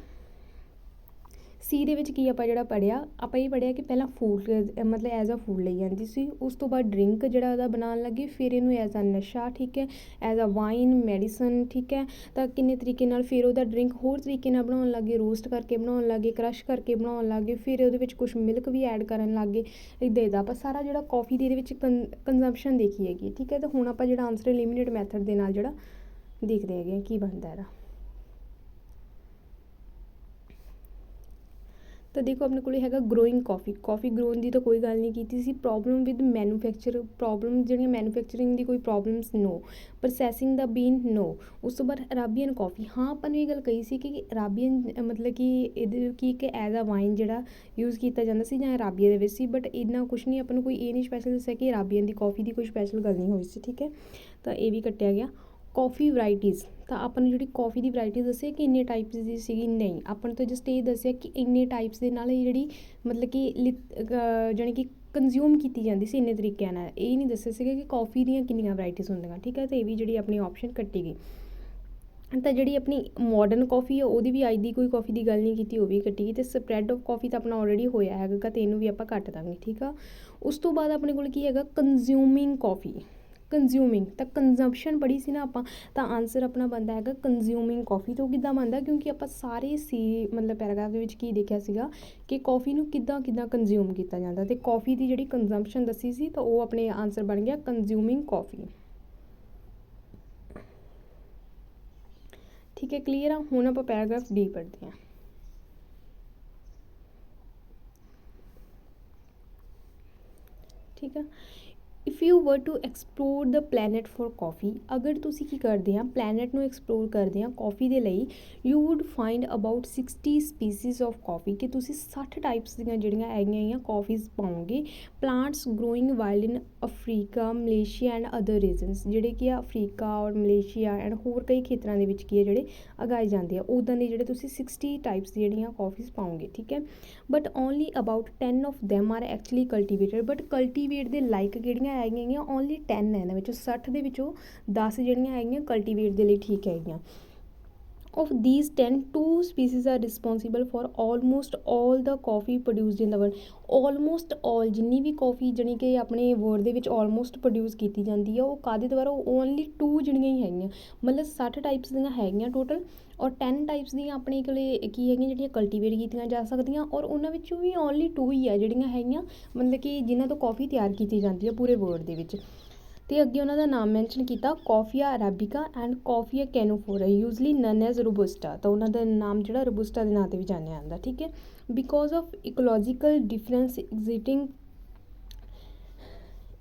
ਸੀ ਦੇ ਵਿੱਚ ਕੀ ਆਪਾਂ ਜਿਹੜਾ ਪੜ੍ਹਿਆ, ਆਪਾਂ ਇਹ ਪੜ੍ਹਿਆ ਕਿ ਪਹਿਲਾਂ ਫੂਡ ਮਤਲਬ ਐਜ਼ ਅ ਫੂਡ ਲਈ ਜਾਂਦੀ ਸੀ, ਉਸ ਤੋਂ ਬਾਅਦ ਡਰਿੰਕ ਜਿਹੜਾ ਉਹਦਾ ਬਣਾਉਣ ਲੱਗੇ, ਫਿਰ ਇਹਨੂੰ ਐਜ਼ ਅ ਨਸ਼ਾ, ਠੀਕ ਹੈ, ਐਜ਼ ਅ ਵਾਈਨ, ਮੈਡੀਸਨ, ਠੀਕ ਹੈ। ਤਾਂ ਕਿੰਨੇ ਤਰੀਕੇ ਨਾਲ ਫਿਰ ਉਹਦਾ ਡਰਿੰਕ ਹੋਰ ਤਰੀਕੇ ਨਾਲ ਬਣਾਉਣ ਲੱਗੇ, ਰੋਸਟ ਕਰਕੇ ਬਣਾਉਣ ਲੱਗੇ, ਕਰਸ਼ ਕਰਕੇ ਬਣਾਉਣ ਲੱਗੇ, ਫਿਰ ਉਹਦੇ ਵਿੱਚ ਕੁਛ ਮਿਲਕ ਵੀ ਐਡ ਕਰਨ ਲੱਗੇ, ਇੱਦਾਂ ਆਪਾਂ ਸਾਰਾ ਜਿਹੜਾ ਕੌਫੀ ਦੇ ਇਹਦੇ ਵਿੱਚ ਕੰਜ਼ੰਪਸ਼ਨ ਦੇਖੀ ਹੈਗੀ, ਠੀਕ ਹੈ। ਤਾਂ ਹੁਣ ਆਪਾਂ ਜਿਹੜਾ ਆਨਸਰ ਐਲੀਮੀਨੇਟ ਮੈਥਡ ਦੇ ਨਾਲ ਜਿਹੜਾ ਦੇਖਦੇ ਹੈਗੇ ਕੀ ਬਣਦਾ ਇਹਦਾ। ਤਾਂ ਦੇਖੋ ਆਪਣੇ ਕੋਲ ਹੈਗਾ ਗਰੋਇੰਗ ਕਾਫੀ ਗਰੋਨ ਦੀ ਤਾਂ ਕੋਈ ਗੱਲ ਨਹੀਂ ਕੀਤੀ ਸੀ। ਪ੍ਰੋਬਲਮ ਵਿਦ ਪ੍ਰੋਬਲਮ ਜਿਹੜੀਆਂ ਮੈਨੂਫੈਕਚਰਿੰਗ ਦੀ ਕੋਈ ਪ੍ਰੋਬਲਮਸ, ਨੋ। ਪ੍ਰੋਸੈਸਿੰਗ ਦਾ ਬੀਨ, ਨੋ। ਉਸ ਤੋਂ ਬਾਅਦ ਅਰਾਬੀਅਨ ਕਾਫੀ, ਹਾਂ ਆਪਾਂ ਨੂੰ ਇਹ ਗੱਲ ਕਹੀ ਸੀ ਕਿ ਅਰਾਬੀਅਨ ਮਤਲਬ ਕਿ ਇਹਦੇ ਕੀ ਕਿ ਐਜ਼ ਅ ਵਾਈਨ ਜਿਹੜਾ ਯੂਜ਼ ਕੀਤਾ ਜਾਂਦਾ ਸੀ ਜਾਂ ਅਰਾਬੀਆ ਦੇ ਵਿੱਚ ਸੀ, ਬਟ ਇੰਨਾ ਕੁਛ ਨਹੀਂ ਆਪਾਂ ਨੂੰ ਕੋਈ ਇਹ ਨਹੀਂ ਸਪੈਸ਼ਲ ਦੱਸਿਆ ਕਿ ਅਰਾਬੀਅਨ ਦੀ ਕਾਫੀ ਦੀ ਕੋਈ ਸਪੈਸ਼ਲ ਗੱਲ ਨਹੀਂ ਹੋਈ ਸੀ, ਠੀਕ ਹੈ। ਤਾਂ ਇਹ ਵੀ ਕੱਟਿਆ ਗਿਆ। ਕੌਫੀ ਵਰਾਇਟੀਜ਼, ਤਾਂ ਆਪਾਂ ਨੂੰ ਜਿਹੜੀ ਕੌਫੀ ਦੀ ਵਰਾਇਟੀ ਦੱਸਿਆ ਕਿ ਇੰਨੇ ਟਾਈਪਸ ਦੀ ਸੀਗੀ, ਨਹੀਂ, ਆਪਾਂ ਨੂੰ ਤਾਂ ਜਸਟ ਇਹ ਦੱਸਿਆ ਕਿ ਇੰਨੇ ਟਾਈਪਸ ਦੇ ਨਾਲ ਜਿਹੜੀ ਮਤਲਬ ਕਿ ਜਾਣੀ ਕਿ ਕੰਜ਼ਿਊਮ ਕੀਤੀ ਜਾਂਦੀ ਸੀ ਇੰਨੇ ਤਰੀਕਿਆਂ ਨਾਲ, ਇਹ ਨਹੀਂ ਦੱਸਿਆ ਸੀਗਾ ਕਿ ਕੌਫੀ ਦੀਆਂ ਕਿੰਨੀਆਂ ਵਰਾਇਟੀਜ਼ ਹੁੰਦੀਆਂ, ਠੀਕ ਹੈ। ਅਤੇ ਇਹ ਵੀ ਜਿਹੜੀ ਆਪਣੀ ਆਪਸ਼ਨ ਕੱਟੀ ਗਈ। ਤਾਂ ਜਿਹੜੀ ਆਪਣੀ ਮਾਡਰਨ ਕੌਫੀ ਆ ਉਹਦੀ ਵੀ ਅੱਜ ਦੀ ਕੋਈ ਕੌਫੀ ਦੀ ਗੱਲ ਨਹੀਂ ਕੀਤੀ, ਉਹ ਵੀ ਕੱਟੀ ਗਈ। ਅਤੇ ਸਪਰੈਡ ਆਫ ਕੌਫੀ ਤਾਂ ਆਪਣਾ ਆਲਰੇਡੀ ਹੋਇਆ ਹੈਗਾ, ਅਤੇ ਇਹਨੂੰ ਵੀ ਆਪਾਂ ਕੱਟ ਦਾਂਗੇ, ਠੀਕ ਆ। ਉਸ ਤੋਂ ਬਾਅਦ ਆਪਣੇ ਕੋਲ ਕੀ ਹੈਗਾ, ਕੰਜ਼ਿਊਮਿੰਗ ਕੰਜ਼ਿਊਮਿੰਗ, ਤਾਂ ਕੰਜ਼ੰਪਸ਼ਨ ਪੜ੍ਹੀ ਸੀ ਨਾ ਆਪਾਂ, ਤਾਂ ਆਨਸਰ ਆਪਣਾ ਬਣਦਾ ਹੈਗਾ ਕੰਜ਼ਿਊਮਿੰਗ ਕੌਫੀ। ਤੋਂ ਕਿੱਦਾਂ ਬਣਦਾ, ਕਿਉਂਕਿ ਆਪਾਂ ਸਾਰੇ ਮਤਲਬ ਪੈਰਾਗ੍ਰਾਫ ਦੇ ਵਿੱਚ ਕੀ ਦੇਖਿਆ ਸੀਗਾ ਕਿ ਕੌਫੀ ਨੂੰ ਕਿੱਦਾਂ ਕੰਜ਼ਿਊਮ ਕੀਤਾ ਜਾਂਦਾ, ਅਤੇ ਕੌਫੀ ਦੀ ਜਿਹੜੀ ਕੰਜ਼ੰਪਸ਼ਨ ਦੱਸੀ ਸੀ, ਤਾਂ ਉਹ ਆਪਣੇ ਆਨਸਰ ਬਣ ਗਿਆ ਕੰਜ਼ਿਊਮਿੰਗ ਕੌਫੀ। ਠੀਕ ਹੈ, ਕਲੀਅਰ ਆ। ਹੁਣ ਆਪਾਂ ਪੈਰਾਗ੍ਰਾਫ ਡੀ ਪੜ੍ਹਦੇ ਹਾਂ। ਠੀਕ ਆ, if you were to explore the planet for coffee, ਅਗਰ ਤੁਸੀਂ ਕੀ ਕਰਦੇ ਆ, ਪਲੈਨਟ ਨੂੰ ਐਕਸਪਲੋਰ ਕਰਦੇ ਆ ਕੌਫੀ ਦੇ ਲਈ, you would find about 60 species of coffee, ਕਿ ਤੁਸੀਂ 60 ਟਾਈਪਸ ਦੀਆਂ ਜਿਹੜੀਆਂ ਹੈਗੀਆਂ ਕੌਫੀਜ਼ ਪਾਓਗੇ। Plants growing wild in Africa, Malaysia and other regions, ਜਿਹੜੇ ਕਿ ਆ ਅਫਰੀਕਾ ਔਰ ਮਲੇਸ਼ੀਆ ਐਂਡ ਹੋਰ ਕਈ ਖੇਤਰਾਂ ਦੇ ਵਿੱਚ ਕੀ ਹੈ ਜਿਹੜੇ ਉਗਾਏ ਜਾਂਦੇ ਆ, ਉੱਦਾਂ ਦੇ ਜਿਹੜੇ ਤੁਸੀਂ 60 ਟਾਈਪਸ ਜਿਹੜੀਆਂ ਕੌਫੀਜ਼ ਪਾਓਗੇ। ਠੀਕ ਹੈ, but only about 10 of them are actually cultivated, but cultivate ਦੇ ਲਾਇਕ ਕਿਹੜੀਆਂ ਹੈਗੀਆਂ ਓਨਲੀ 10 ਹੈ, ਇਹਨਾਂ ਵਿੱਚੋਂ 60 ਦੇ ਵਿੱਚੋਂ 10 ਜਿਹੜੀਆਂ ਹੈਗੀਆਂ ਕਲਟੀਵੇਟ ਦੇ ਲਈ ਠੀਕ ਹੈਗੀਆਂ। of these 10, 2 species are responsible for almost all the coffee produced in the world। almost all ਜਿੰਨੀ ਵੀ ਕੌਫੀ ਜਾਣੀ ਕਿ ਆਪਣੇ ਵਰਲਡ ਦੇ ਵਿੱਚ ਆਲਮੋਸਟ ਪ੍ਰੋਡਿਊਸ ਕੀਤੀ ਜਾਂਦੀ ਆ, ਉਹ ਕਾਹਦੇ ਦੁਆਰਾ, ਓਨਲੀ 2 ਜਿਹੜੀਆਂ ਹੀ ਹੈਗੀਆਂ, ਮਤਲਬ 60 ਟਾਈਪਸ ਦੀਆਂ ਹੈਗੀਆਂ ਟੋਟਲ, ਔਰ 10 ਟਾਈਪਸ ਦੀਆਂ ਆਪਣੇ ਕੋਲੇ ਕੀ ਹੈਗੀਆਂ ਜਿਹੜੀਆਂ ਕਲਟੀਵੇਟ ਕੀਤੀਆਂ ਜਾ ਸਕਦੀਆਂ, ਔਰ ਉਹਨਾਂ ਵਿੱਚੋਂ ਵੀ ਓਨਲੀ 2 ਹੀ ਆ ਜਿਹੜੀਆਂ ਹੈਗੀਆਂ ਮਤਲਬ ਕਿ ਜਿਨ੍ਹਾਂ ਤੋਂ ਕੌਫੀ ਤਿਆਰ ਕੀਤੀ ਜਾਂਦੀ ਹੈ ਪੂਰੇ ਵਰਲਡ ਦੇ ਵਿੱਚ। ਅਤੇ ਅੱਗੇ ਉਹਨਾਂ ਦਾ ਨਾਮ ਮੈਂਸ਼ਨ ਕੀਤਾ, Coffea arabica and Coffea canephora, usually known as robusta, ਤਾਂ ਉਹਨਾਂ ਦਾ ਨਾਮ ਜਿਹੜਾ ਰੋਬਸਟਾ ਦੇ ਨਾਂ 'ਤੇ ਵੀ ਜਾਣਿਆ ਜਾਂਦਾ। ਠੀਕ ਹੈ, because of ecological difference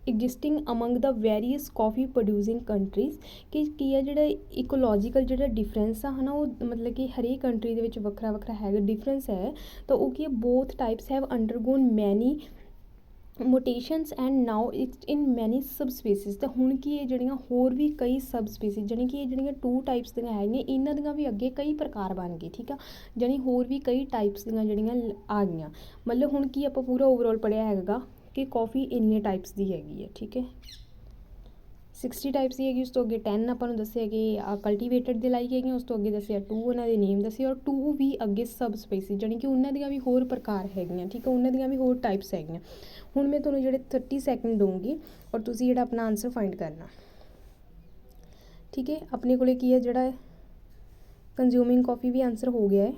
existing among the various coffee producing countries, ਕਿ ਕੀ ਹੈ ਜਿਹੜਾ ਇਕੋਲੋਜੀਕਲ ਜਿਹੜਾ ਡਿਫਰੈਂਸ ਆ ਹੈ ਨਾ, ਉਹ ਮਤਲਬ ਕਿ ਹਰੇਕ ਕੰਟਰੀ ਦੇ ਵਿੱਚ ਵੱਖਰਾ ਵੱਖਰਾ ਹੈਗਾ ਡਿਫਰੈਂਸ ਹੈ, ਤਾਂ ਉਹ ਕੀ ਹੈ, ਬੋਥ ਟਾਈਪਸ ਹੈਵ ਅੰਡਰਗੋਨ ਮੈਨੀ ਮੋਟੇਸ਼ਨਸ ਐਂਡ ਨਾਓ ਇਟਸ ਇਨ ਮੈਨੀ ਸਬ ਸਪੀਸੀਜ਼। ਤਾਂ ਹੁਣ ਕੀ ਇਹ ਜਿਹੜੀਆਂ ਹੋਰ ਵੀ ਕਈ ਸਬ ਸਪੀਸੀਜ਼, ਜਾਣੀ ਕਿ ਇਹ ਜਿਹੜੀਆਂ 2 ਟਾਈਪਸ ਦੀਆਂ ਹੈਗੀਆਂ, ਇਹਨਾਂ ਦੀਆਂ ਵੀ ਅੱਗੇ ਕਈ ਪ੍ਰਕਾਰ ਬਣ ਗਏ। ਠੀਕ ਆ, ਜਾਣੀ ਹੋਰ ਵੀ ਕਈ ਟਾਈਪਸ ਦੀਆਂ ਜਿਹੜੀਆਂ ਆ ਗਈਆਂ, ਮਤਲਬ ਹੁਣ ਕੀ ਆਪਾਂ ਪੂਰਾ ਓਵਰਆਲ ਪੜ੍ਹਿਆ ਹੈਗਾ ਕਿ ਕੌਫੀ ਇੰਨੇ ਟਾਈਪਸ ਦੀ ਹੈਗੀ ਹੈ। ਠੀਕ ਹੈ, 60 ਟਾਈਪਸ ਦੀ ਹੈਗੀ, ਉਸ ਤੋਂ ਅੱਗੇ 10 ਆਪਾਂ ਨੂੰ ਦੱਸਿਆ ਕਿ ਕਲਟੀਵੇਟਡ ਦੇ ਲਾਈਕ ਹੈਗੀਆਂ, ਉਸ ਤੋਂ ਅੱਗੇ ਦੱਸਿਆ 2 ਉਹਨਾਂ ਦੇ ਨੇਮ ਦੱਸੇ, ਔਰ 2 ਵੀ ਅੱਗੇ ਸਬ ਸਪੀਸੀਜ਼, ਜਾਣੀ ਕਿ ਉਹਨਾਂ ਦੀਆਂ ਵੀ ਹੋਰ ਪ੍ਰਕਾਰ ਹੈਗੀਆਂ। ਠੀਕ ਹੈ, ਉਹਨਾਂ ਦੀਆਂ ਵੀ ਹੋਰ ਟਾਈਪਸ ਹੈਗੀਆਂ। ਹੁਣ ਮੈਂ ਤੁਹਾਨੂੰ ਜਿਹੜੇ 30 ਸੈਕਿੰਡ ਦਊਂਗੀ, ਔਰ ਤੁਸੀਂ ਜਿਹੜਾ ਆਪਣਾ ਆਨਸਰ ਫਾਈਂਡ ਕਰਨਾ। ਠੀਕ ਹੈ, ਆਪਣੇ ਕੋਲੇ ਕੀ ਹੈ ਜਿਹੜਾ ਕੰਜ਼ਿਊਮਿੰਗ ਕੌਫੀ ਵੀ ਆਨਸਰ ਹੋ ਗਿਆ ਹੈ,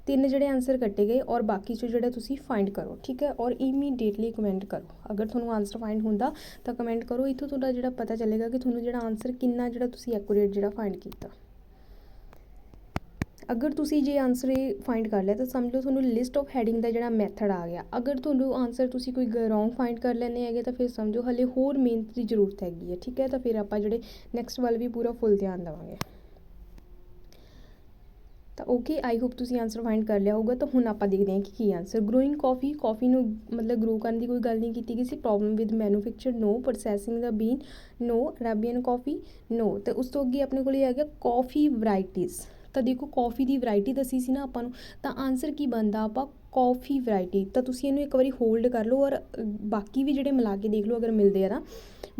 3 ਜਿਹੜੇ ਆਨਸਰ ਕੱਟੇ ਗਏ, ਔਰ ਬਾਕੀ 'ਚੋਂ ਜਿਹੜਾ ਤੁਸੀਂ ਫਾਈਂਡ ਕਰੋ। ਠੀਕ ਹੈ, ਔਰ ਇਮੀਡੀਏਟਲੀ ਕਮੈਂਟ ਕਰੋ, ਅਗਰ ਤੁਹਾਨੂੰ ਆਨਸਰ ਫਾਈਂਡ ਹੁੰਦਾ ਤਾਂ ਕਮੈਂਟ ਕਰੋ, ਇੱਥੋਂ ਤੁਹਾਡਾ ਜਿਹੜਾ ਪਤਾ ਚੱਲੇਗਾ ਕਿ ਤੁਹਾਨੂੰ ਜਿਹੜਾ ਆਨਸਰ ਕਿੰਨਾ ਜਿਹੜਾ ਤੁਸੀਂ ਐਕੂਰੇਟ ਜਿਹੜਾ ਫਾਈਂਡ ਕੀਤਾ। ਅਗਰ ਤੁਸੀਂ ਜੇ ਆਨਸਰ ਇਹ ਫਾਈਂਡ ਕਰ ਲਿਆ ਤਾਂ ਸਮਝ ਲਓ ਤੁਹਾਨੂੰ ਲਿਸਟ ਆਫ ਹੈਡਿੰਗ ਦਾ ਜਿਹੜਾ ਮੈਥਡ ਆ ਗਿਆ। ਅਗਰ ਤੁਹਾਨੂੰ ਆਨਸਰ ਤੁਸੀਂ ਕੋਈ ਰੋਂਗ ਫਾਈਂਡ ਕਰ ਲੈਂਦੇ ਹੈਗੇ ਤਾਂ ਫਿਰ ਸਮਝੋ ਹਲੇ ਹੋਰ ਮਿਹਨਤ ਦੀ ਜ਼ਰੂਰਤ ਹੈਗੀ ਹੈ। ਠੀਕ ਹੈ, ਤਾਂ ਫਿਰ ਆਪਾਂ ਜਿਹੜੇ ਨੈਕਸਟ ਵੱਲ ਵੀ ਪੂਰਾ ਫੁੱਲ ਧਿਆਨ ਦੇਵਾਂਗੇ। ਤਾਂ ਓਕੇ, ਆਈ ਹੋਪ ਤੁਸੀਂ ਆਨਸਰ ਫਾਈਂਡ ਕਰ ਲਿਆ ਹੋਊਗਾ। ਤਾਂ ਹੁਣ ਆਪਾਂ ਦੇਖਦੇ ਹਾਂ ਕਿ ਕੀ ਆਨਸਰ। ਗਰੋਇੰਗ ਕੌਫੀ ਨੂੰ ਮਤਲਬ ਗਰੋ ਕਰਨ ਦੀ ਕੋਈ ਗੱਲ ਨਹੀਂ ਕੀਤੀ ਗਈ ਸੀ। Problem with manufacture no, processing the bean no, Arabian coffee no. ਅਤੇ ਉਸ ਤੋਂ ਅੱਗੇ ਆਪਣੇ ਕੋਲ ਇਹ ਆ ਗਿਆ ਕੌਫੀ ਵਰਾਇਟੀਜ਼। ਤਾਂ ਦੇਖੋ ਕੌਫੀ ਦੀ ਵਰਾਇਟੀ ਦੱਸੀ ਸੀ ਨਾ ਆਪਾਂ ਨੂੰ, ਤਾਂ ਆਨਸਰ ਕੀ ਬਣਦਾ ਆਪਾਂ ਕੌਫੀ ਵਰਾਇਟੀ। ਤਾਂ ਤੁਸੀਂ ਇਹਨੂੰ ਇੱਕ ਵਾਰੀ ਹੋਲਡ ਕਰ ਲਓ, ਔਰ ਬਾਕੀ ਵੀ ਜਿਹੜੇ ਮਿਲਾ ਕੇ ਦੇਖ ਲਓ ਅਗਰ ਮਿਲਦੇ ਆ ਨਾ।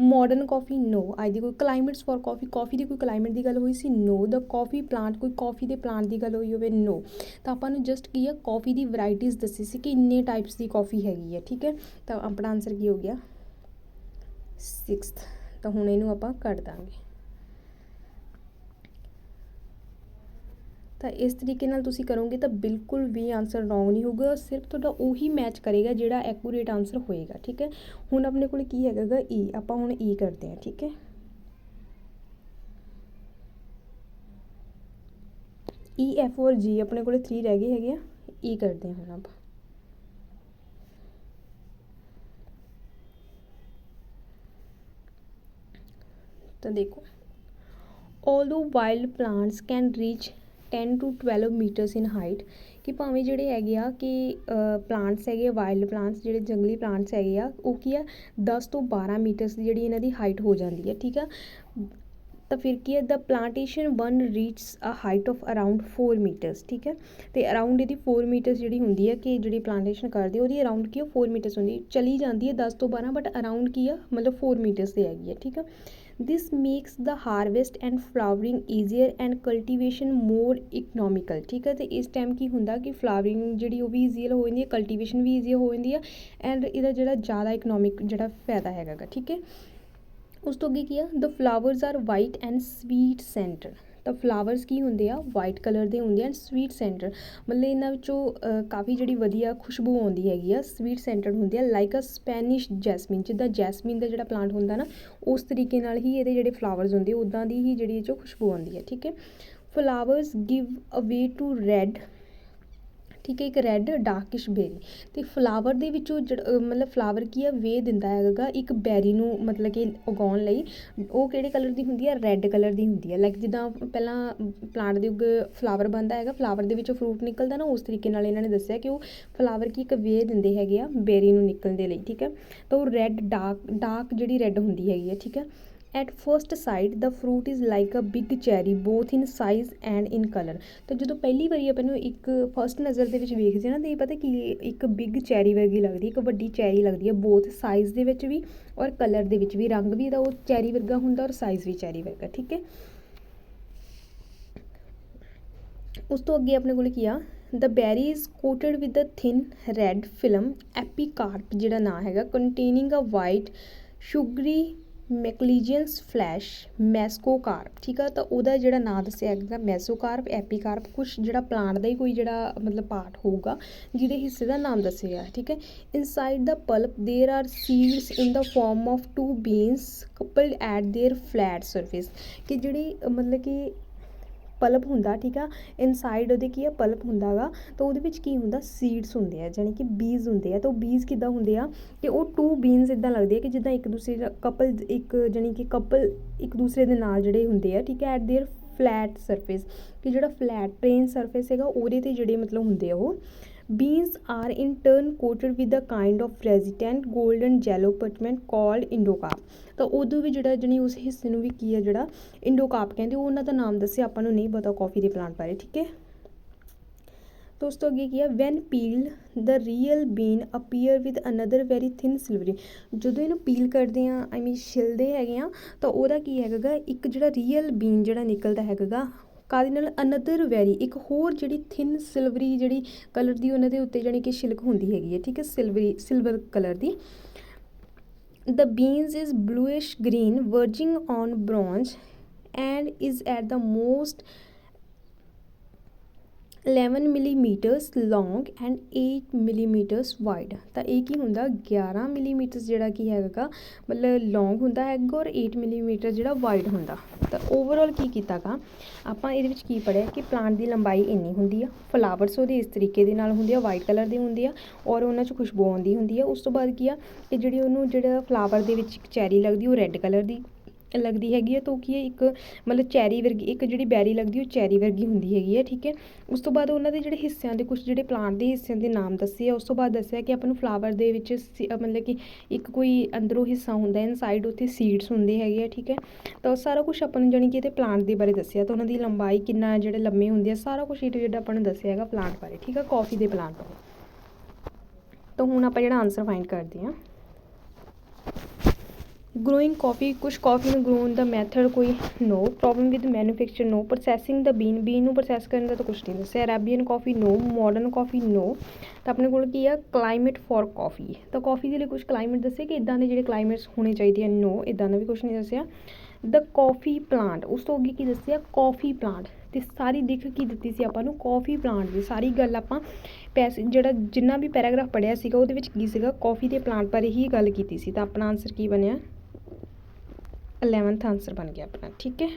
ਮਾਡਰਨ ਕੌਫੀ ਨੋ, ਅੱਜ ਦੀ ਕੋਈ ਕਲਾਈਮੇਟਸ ਫॉर ਕੌਫੀ ਦੀ ਕੋਈ ਕਲਾਈਮੇਟ ਦੀ ਗੱਲ ਹੋਈ ਸੀ ਨੋ। ਦ ਕੌਫੀ ਪਲਾਂਟ, ਕੋਈ ਕੌਫੀ ਦੇ ਪਲਾਂਟ ਦੀ ਗੱਲ ਹੋਈ ਹੋਵੇ ਨੋ। ਤਾਂ ਆਪਾਂ ਨੂੰ ਜਸਟ ਕੀ ਆ ਕੌਫੀ ਦੀ ਵਰਾਇਟੀਜ਼ ਦੱਸੀ ਸੀ ਕਿ ਇੰਨੇ ਟਾਈਪਸ ਦੀ ਕੌਫੀ ਹੈਗੀ ਹੈ। ਠੀਕ ਹੈ, ਤਾਂ ਆਪਣਾ ਆਨਸਰ ਕੀ ਹੋ ਗਿਆ 6th। ਤਾਂ ਹੁਣ ਇਹਨੂੰ ਆਪਾਂ ਕੱਢ ਦਾਂਗੇ। ਤਾਂ ਇਸ ਤਰੀਕੇ ਨਾਲ ਤੁਸੀਂ ਕਰੋਗੇ ਤਾਂ ਬਿਲਕੁਲ ਵੀ ਆਨਸਰ ਰੋਂਗ ਨਹੀਂ ਹੋਊਗਾ, ਸਿਰਫ ਤੁਹਾਡਾ ਉਹੀ ਮੈਚ ਕਰੇਗਾ ਜਿਹੜਾ ਐਕੂਰੇਟ ਆਨਸਰ ਹੋਏਗਾ। ਠੀਕ ਹੈ, ਹੁਣ ਆਪਣੇ ਕੋਲ ਕੀ ਹੈਗਾ ਗਾ ਈ, ਆਪਾਂ ਹੁਣ ਈ ਕਰਦੇ ਹਾਂ। ਠੀਕ ਹੈ, ਈ ਐਫ ਔਰ ਜੀ ਆਪਣੇ ਕੋਲ 3 ਰਹਿ ਗਏ ਹੈਗੇ ਆ, ਈ ਕਰਦੇ ਹਾਂ ਹੁਣ ਆਪਾਂ। ਤਾਂ ਦੇਖੋ, although wild plants can reach 10 to 12 metres in height, ਕਿ ਭਾਵੇਂ ਜਿਹੜੇ ਹੈਗੇ ਆ ਕਿ ਪਲਾਂਟਸ ਹੈਗੇ ਆ, ਵਾਈਲਡ ਪਲਾਂਟਸ ਜਿਹੜੇ ਜੰਗਲੀ ਪਲਾਂਟਸ ਹੈਗੇ ਆ, ਉਹ ਕੀ ਆ 10 ਤੋਂ 12 ਮੀਟਰਸ ਦੀ ਜਿਹੜੀ ਇਹਨਾਂ ਦੀ ਹਾਈਟ ਹੋ ਜਾਂਦੀ ਹੈ। ਠੀਕ ਆ, ਤਾਂ ਫਿਰ ਕੀ ਹੈ the plantation when reaches a height of around 4 metres. ਠੀਕ ਹੈ, ਅਤੇ ਅਰਾਊਂਡ ਇਹਦੀ 4 ਮੀਟਰਸ ਜਿਹੜੀ ਹੁੰਦੀ ਹੈ ਕਿ ਜਿਹੜੀ ਪਲਾਂਟੇਸ਼ਨ ਕਰਦੀ ਉਹਦੀ ਅਰਾਊਂਡ ਕੀ ਆ 4 ਮੀਟਰਸ ਹੁੰਦੀ, ਚਲੀ ਜਾਂਦੀ ਹੈ 10 ਤੋਂ 12, ਬਟ ਅਰਾਊਂਡ ਕੀ ਆ ਮਤਲਬ 4 ਮੀਟਰਸ 'ਤੇ ਹੈਗੀ ਹੈ। ਠੀਕ ਆ, this makes the harvest and flowering easier and cultivation more economical। ਠੀਕ ਹੈ, ਅਤੇ ਇਸ ਟਾਈਮ ਕੀ ਹੁੰਦਾ ਕਿ ਫਲਾਵਰਿੰਗ ਜਿਹੜੀ ਉਹ ਵੀ ਈਜ਼ੀਅਰ ਹੋ ਜਾਂਦੀ ਹੈ, ਕਲਟੀਵੇਸ਼ਨ ਵੀ ਈਜ਼ੀਅਰ ਹੋ ਜਾਂਦੀ ਹੈ, ਐਂਡ ਇਹਦਾ ਜਿਹੜਾ ਜ਼ਿਆਦਾ ਇਕਨੋਮਿਕ ਜਿਹੜਾ ਫਾਇਦਾ ਹੈਗਾ ਗਾ। ਠੀਕ ਹੈ, ਉਸ ਤੋਂ ਅੱਗੇ ਕੀ ਆ, the flowers are white and sweet scented. ਤਾਂ ਫਲਾਵਰਸ ਕੀ ਹੁੰਦੇ ਆ, ਵਾਈਟ ਕਲਰ ਦੇ ਹੁੰਦੇ ਆ ਐਂਡ ਸਵੀਟ ਸੈਂਟਰ, ਮਤਲਬ ਇਹਨਾਂ ਵਿੱਚੋਂ ਕਾਫੀ ਜਿਹੜੀ ਵਧੀਆ ਖੁਸ਼ਬੂ ਆਉਂਦੀ ਹੈਗੀ ਆ, ਸਵੀਟ ਸੈਂਟਰ ਹੁੰਦੀ ਆ, ਲਾਈਕ ਅ ਸਪੈਨਿਸ਼ ਜੈਸਮੀਨ, ਜਿੱਦਾਂ ਜੈਸਮੀਨ ਦਾ ਜਿਹੜਾ ਪਲਾਂਟ ਹੁੰਦਾ ਨਾ, ਉਸ ਤਰੀਕੇ ਨਾਲ ਹੀ ਇਹਦੇ ਜਿਹੜੇ ਫਲਾਵਰਸ ਹੁੰਦੇ ਉੱਦਾਂ ਦੀ ਹੀ ਜਿਹੜੀ ਇਹ 'ਚੋਂ ਖੁਸ਼ਬੂ ਆਉਂਦੀ ਹੈ। ਠੀਕ ਹੈ, ਫਲਾਵਰਸ ਗਿਵ ਅਵੇ ਟੂ ਰੈੱਡ, ਠੀਕ ਹੈ, ਇੱਕ ਰੈੱਡ ਡਾਰਕਿਸ਼ ਬੇਰੀ। ਅਤੇ ਫਲਾਵਰ ਦੇ ਵਿੱਚੋਂ ਮਤਲਬ ਫਲਾਵਰ ਕੀ ਆ, ਵੇ ਦਿੰਦਾ ਹੈਗਾ ਇੱਕ ਬੈਰੀ ਨੂੰ, ਮਤਲਬ ਕਿ ਉਗਾਉਣ ਲਈ। ਉਹ ਕਿਹੜੇ ਕਲਰ ਦੀ ਹੁੰਦੀ ਆ, ਰੈੱਡ ਕਲਰ ਦੀ ਹੁੰਦੀ ਹੈ। ਲਾਈਕ ਜਿੱਦਾਂ ਪਹਿਲਾਂ ਪਲਾਂਟ ਦੇ ਫਲਾਵਰ ਬਣਦਾ ਹੈਗਾ, ਫਲਾਵਰ ਦੇ ਵਿੱਚੋਂ ਫਰੂਟ ਨਿਕਲਦਾ ਨਾ, ਉਸ ਤਰੀਕੇ ਨਾਲ ਇਹਨਾਂ ਨੇ ਦੱਸਿਆ ਕਿ ਉਹ ਫਲਾਵਰ ਕੀ ਇੱਕ ਵੇ ਦਿੰਦੇ ਹੈਗੇ ਆ ਬੇਰੀ ਨੂੰ ਨਿਕਲਣ ਦੇ ਲਈ। ਠੀਕ ਹੈ, ਤਾਂ ਉਹ ਰੈੱਡ ਡਾਰਕ ਜਿਹੜੀ ਰੈੱਡ ਹੁੰਦੀ ਹੈਗੀ ਆ। ਠੀਕ ਹੈ, at first sight the fruit is like a big cherry both in size and in colour. ਤਾਂ ਜਦੋਂ ਪਹਿਲੀ ਵਾਰੀ ਆਪਾਂ ਨੂੰ ਇੱਕ ਫਸਟ ਨਜ਼ਰ ਦੇ ਵਿੱਚ ਵੇਖਦੇ ਨਾ, ਤਾਂ ਇਹ ਪਤਾ ਕੀ ਇੱਕ ਬਿਗ ਚੈਰੀ ਵਰਗੀ ਲੱਗਦੀ, ਇੱਕ ਵੱਡੀ ਚੈਰੀ ਲੱਗਦੀ ਹੈ, ਬੋਥ ਸਾਈਜ਼ ਦੇ ਵਿੱਚ ਵੀ ਔਰ ਕਲਰ ਦੇ ਵਿੱਚ ਵੀ। ਰੰਗ ਵੀ ਇਹਦਾ ਉਹ ਚੈਰੀ ਵਰਗਾ ਹੁੰਦਾ ਔਰ ਸਾਈਜ਼ ਵੀ ਚੈਰੀ ਵਰਗਾ। ਠੀਕ ਹੈ, ਉਸ ਤੋਂ ਅੱਗੇ ਆਪਣੇ ਕੋਲ ਕੀ ਆ, the berry is coated with a thin red film epicarp, ਜਿਹੜਾ ਨਾਂ ਹੈਗਾ, ਕੰਟੇਨਿੰਗ ਅ ਵਾਈਟ ਸ਼ੂਗਰੀ ਮੈਕਲੀਜੀਅਨਸ ਫਲੈਸ਼ ਮੈਸਕੋਕਾਰਪ। ਠੀਕ ਆ, ਤਾਂ ਉਹਦਾ ਜਿਹੜਾ ਨਾਂ ਦੱਸਿਆ ਹੈਗਾ ਮੈਸੋਕਾਰਪ, ਐਪੀਕਾਰਪ, ਕੁਛ ਜਿਹੜਾ ਪਲਾਂਟ ਦਾ ਹੀ ਕੋਈ ਜਿਹੜਾ ਮਤਲਬ ਪਾਰਟ ਹੋਊਗਾ ਜਿਹਦੇ ਹਿੱਸੇ ਦਾ ਨਾਮ ਦੱਸਿਆ। ਠੀਕ ਹੈ, inside the pulp there are seeds in the form of 2 beans coupled at their flat surface. ਕਿ ਜਿਹੜੀ ਮਤਲਬ ਕਿ ਪਲਪ ਹੁੰਦਾ, ਠੀਕ ਆ, ਇਨਸਾਈਡ ਉਹਦੇ ਕੀ ਆ, ਪਲਪ ਹੁੰਦਾ ਗਾ, ਤਾਂ ਉਹਦੇ ਵਿੱਚ ਕੀ ਹੁੰਦਾ, ਸੀਡਸ ਹੁੰਦੇ ਆ, ਜਾਣੀ ਕਿ ਬੀਜ ਹੁੰਦੇ ਆ। ਤਾਂ ਉਹ ਬੀਜ ਕਿੱਦਾਂ ਹੁੰਦੇ ਆ ਕਿ ਉਹ 2 ਬੀਨਸ ਇੱਦਾਂ ਲੱਗਦੇ ਆ ਕਿ ਜਿੱਦਾਂ ਇੱਕ ਦੂਸਰੇ ਦਾ ਕਪਲ, ਇੱਕ ਜਾਣੀ ਕਿ ਕਪਲ ਇੱਕ ਦੂਸਰੇ ਦੇ ਨਾਲ ਜਿਹੜੇ ਹੁੰਦੇ ਆ। ਠੀਕ ਹੈ, ਐਟ ਦੇਅਰ ਫਲੈਟ ਸਰਫੇਸ, ਕਿ ਜਿਹੜਾ ਫਲੈਟ ਪਲੇਨ ਸਰਫੇਸ ਹੈਗਾ ਉਹਦੇ 'ਤੇ ਜਿਹੜੇ ਮਤਲਬ ਹੁੰਦੇ ਆ ਉਹ। Beans are in turn coated with a kind of resistant golden yellow parchment called endocarp. ਤਾਂ ਉਦੋਂ ਵੀ ਜਿਹੜਾ ਜਾਣੀ ਉਸ ਹਿੱਸੇ ਨੂੰ ਵੀ ਕੀ ਆ, ਜਿਹੜਾ ਇੰਡੋਕਾਰਪ ਕਹਿੰਦੇ, ਉਹ ਉਹਨਾਂ ਦਾ ਨਾਮ ਦੱਸਿਆ, ਆਪਾਂ ਨੂੰ ਨਹੀਂ ਪਤਾ ਕਾਫੀ ਦੇ ਪਲਾਂਟ ਬਾਰੇ। ਠੀਕ ਹੈ, ਤਾਂ ਉਸ ਤੋਂ ਅੱਗੇ ਕੀ ਆ, when peel the real bean appear with another very thin silvery. ਜਦੋਂ ਇਹਨੂੰ ਪੀਲ ਕਰਦੇ ਹਾਂ, ਆਈ ਮੀਨ ਛਿਲਦੇ ਹੈਗੇ ਆ, ਤਾਂ ਉਹਦਾ ਕੀ ਹੈਗਾ ਗਾ, ਇੱਕ ਜਿਹੜਾ ਰੀਅਲ ਬੀਨ ਜਿਹੜਾ ਨਿਕਲਦਾ ਹੈਗਾ ਗਾ, ਕਾਹਦੇ ਨਾਲ, ਅਨਦਰ ਵੈਰੀ, ਇੱਕ ਹੋਰ ਜਿਹੜੀ ਥਿਨ ਸਿਲਵਰੀ ਜਿਹੜੀ ਕਲਰ ਦੀ ਉਹਨਾਂ ਦੇ ਉੱਤੇ ਜਾਣੀ ਕਿ ਛਿਲਕ ਹੁੰਦੀ ਹੈਗੀ ਹੈ। ਠੀਕ ਹੈ, ਸਿਲਵਰ ਕਲਰ ਦੀ। The beans is bluish green verging on bronze and is at the most 11 millimetres long and 8 millimetres wide. ਤਾਂ ਇਹ ਕੀ ਹੁੰਦਾ, 11 ਮਿਲੀਮੀਟਰਸ ਜਿਹੜਾ ਕੀ ਹੈਗਾ ਮਤਲਬ ਲੌਂਗ ਹੁੰਦਾ ਹੈਗਾ ਔਰ 8 ਮਿਲੀਮੀਟਰ ਜਿਹੜਾ ਵਾਈਡ ਹੁੰਦਾ। ਤਾਂ ਓਵਰਆਲ ਕੀ ਕੀਤਾ ਗਾ ਆਪਾਂ ਇਹਦੇ ਵਿੱਚ ਕੀ ਪੜ੍ਹਿਆ ਕਿ ਪਲਾਂਟ ਦੀ ਲੰਬਾਈ ਇੰਨੀ ਹੁੰਦੀ ਆ, ਫਲਾਵਰਸ ਉਹਦੇ ਇਸ ਤਰੀਕੇ ਦੇ ਨਾਲ ਹੁੰਦੇ ਆ, ਵਾਈਟ ਕਲਰ ਦੇ ਹੁੰਦੇ ਆ ਔਰ ਉਹਨਾਂ 'ਚ ਖੁਸ਼ਬੂ ਆਉਂਦੀ ਹੁੰਦੀ ਆ। ਉਸ ਤੋਂ ਬਾਅਦ ਕੀ ਆ ਕਿ ਜਿਹੜੀ ਉਹਨੂੰ ਜਿਹੜਾ ਫਲਾਵਰ ਦੇ ਵਿੱਚ ਇੱਕ ਚੈਰੀ ਲੱਗਦੀ ਉਹ ਰੈੱਡ ਕਲਰ ਦੀ ਲੱਗਦੀ ਹੈਗੀ ਹੈ, ਤਾਂ ਉਹ ਕੀ ਹੈ ਇੱਕ ਮਤਲਬ ਚੈਰੀ ਵਰਗੀ, ਇੱਕ ਜਿਹੜੀ ਬੈਰੀ ਲੱਗਦੀ ਉਹ ਚੈਰੀ ਵਰਗੀ ਹੁੰਦੀ ਹੈਗੀ ਹੈ। ਠੀਕ ਹੈ, ਉਸ ਤੋਂ ਬਾਅਦ ਉਹਨਾਂ ਦੇ ਜਿਹੜੇ ਹਿੱਸਿਆਂ ਦੇ ਕੁਛ ਜਿਹੜੇ ਪਲਾਂਟ ਦੇ ਹਿੱਸਿਆਂ ਦੇ ਨਾਮ ਦੱਸੇ ਆ। ਉਸ ਤੋਂ ਬਾਅਦ ਦੱਸਿਆ ਕਿ ਆਪਾਂ ਨੂੰ ਫਲਾਵਰ ਦੇ ਵਿੱਚ ਮਤਲਬ ਕਿ ਇੱਕ ਕੋਈ ਅੰਦਰੋਂ ਹਿੱਸਾ ਹੁੰਦਾ, ਇਨਸਾਈਡ ਉੱਥੇ ਸੀਡਸ ਹੁੰਦੇ ਹੈਗੇ ਆ। ਠੀਕ ਹੈ, ਤਾਂ ਉਹ ਸਾਰਾ ਕੁਛ ਆਪਾਂ ਨੂੰ ਜਾਣੀ ਕਿ ਇਹਦੇ ਪਲਾਂਟ ਦੇ ਬਾਰੇ ਦੱਸਿਆ, ਤਾਂ ਉਹਨਾਂ ਦੀ ਲੰਬਾਈ ਕਿੰਨਾ ਜਿਹੜੇ ਲੰਮੇ ਹੁੰਦੇ ਆ, ਸਾਰਾ ਕੁਛ ਜਿਹੜਾ ਆਪਾਂ ਨੂੰ ਦੱਸਿਆ ਹੈਗਾ ਪਲਾਂਟ ਬਾਰੇ। ਠੀਕ ਹੈ, ਕੌਫੀ ਦੇ ਪਲਾਂਟ ਬਾਰੇ। ਤਾਂ ਹੁਣ ਆਪਾਂ ਜਿਹੜਾ ਆਨਸਰ ਫਾਈਂਡ ਕਰਦੇ ਹਾਂ, growing coffee, ਕੁਛ ਕਾਫੀ ਨੂੰ ਗਰੋਨ ਦਾ ਮੈਥਡ ਕੋਈ no, problem with manufacture no, processing the bean ਨੂੰ ਪ੍ਰੋਸੈਸ ਕਰਨ ਦਾ ਤਾਂ ਕੁਛ ਨਹੀਂ ਦੱਸਿਆ, ਅਰੇਬੀਅਨ ਕਾਫੀ ਨੋ, ਮਾਡਰਨ ਕਾਫੀ ਨੋ। ਤਾਂ ਆਪਣੇ ਕੋਲ ਕੀ ਆ, ਕਲਾਈਮੇਟ ਫॉर ਕਾਫੀ। ਤਾਂ ਕਾਫੀ ਦੇ ਲਈ ਕੁਛ ਕਲਾਈਮੇਟ ਦੱਸੇ ਕਿ ਇੱਦਾਂ ਦੇ ਜਿਹੜੇ ਕਲਾਈਮੇਟਸ ਹੋਣੇ ਚਾਹੀਦੇ ਆ, ਨੋ, ਇੱਦਾਂ ਦਾ ਵੀ ਕੁਛ ਨਹੀਂ ਦੱਸਿਆ। ਦ ਕਾਫੀ ਪਲਾਂਟ, ਉਸ ਤੋਂ ਅੱਗੇ ਕੀ ਦੱਸਿਆ, ਕਾਫੀ ਪਲਾਂਟ, ਅਤੇ ਸਾਰੀ ਦਿੱਖ ਕੀ ਦਿੱਤੀ ਸੀ ਆਪਾਂ ਨੂੰ, ਕਾਫੀ ਪਲਾਂਟ ਦੀ ਸਾਰੀ ਗੱਲ ਆਪਾਂ ਜਿਹੜਾ ਜਿੰਨਾ ਵੀ ਪੈਰਾਗ੍ਰਾਫ ਪੜ੍ਹਿਆ ਸੀਗਾ ਉਹਦੇ ਵਿੱਚ ਕੀ ਸੀਗਾ, ਕਾਫੀ ਦੇ ਪਲਾਂਟ ਬਾਰੇ ਹੀ ਗੱਲ ਕੀਤੀ ਸੀ। ਤਾਂ ਆਪਣਾ ਆਨਸਰ ਕੀ ਬਣਿਆ, 11th ਆਨਸਰ ਬਣ ਗਿਆ ਆਪਣਾ। ਠੀਕ ਹੈ,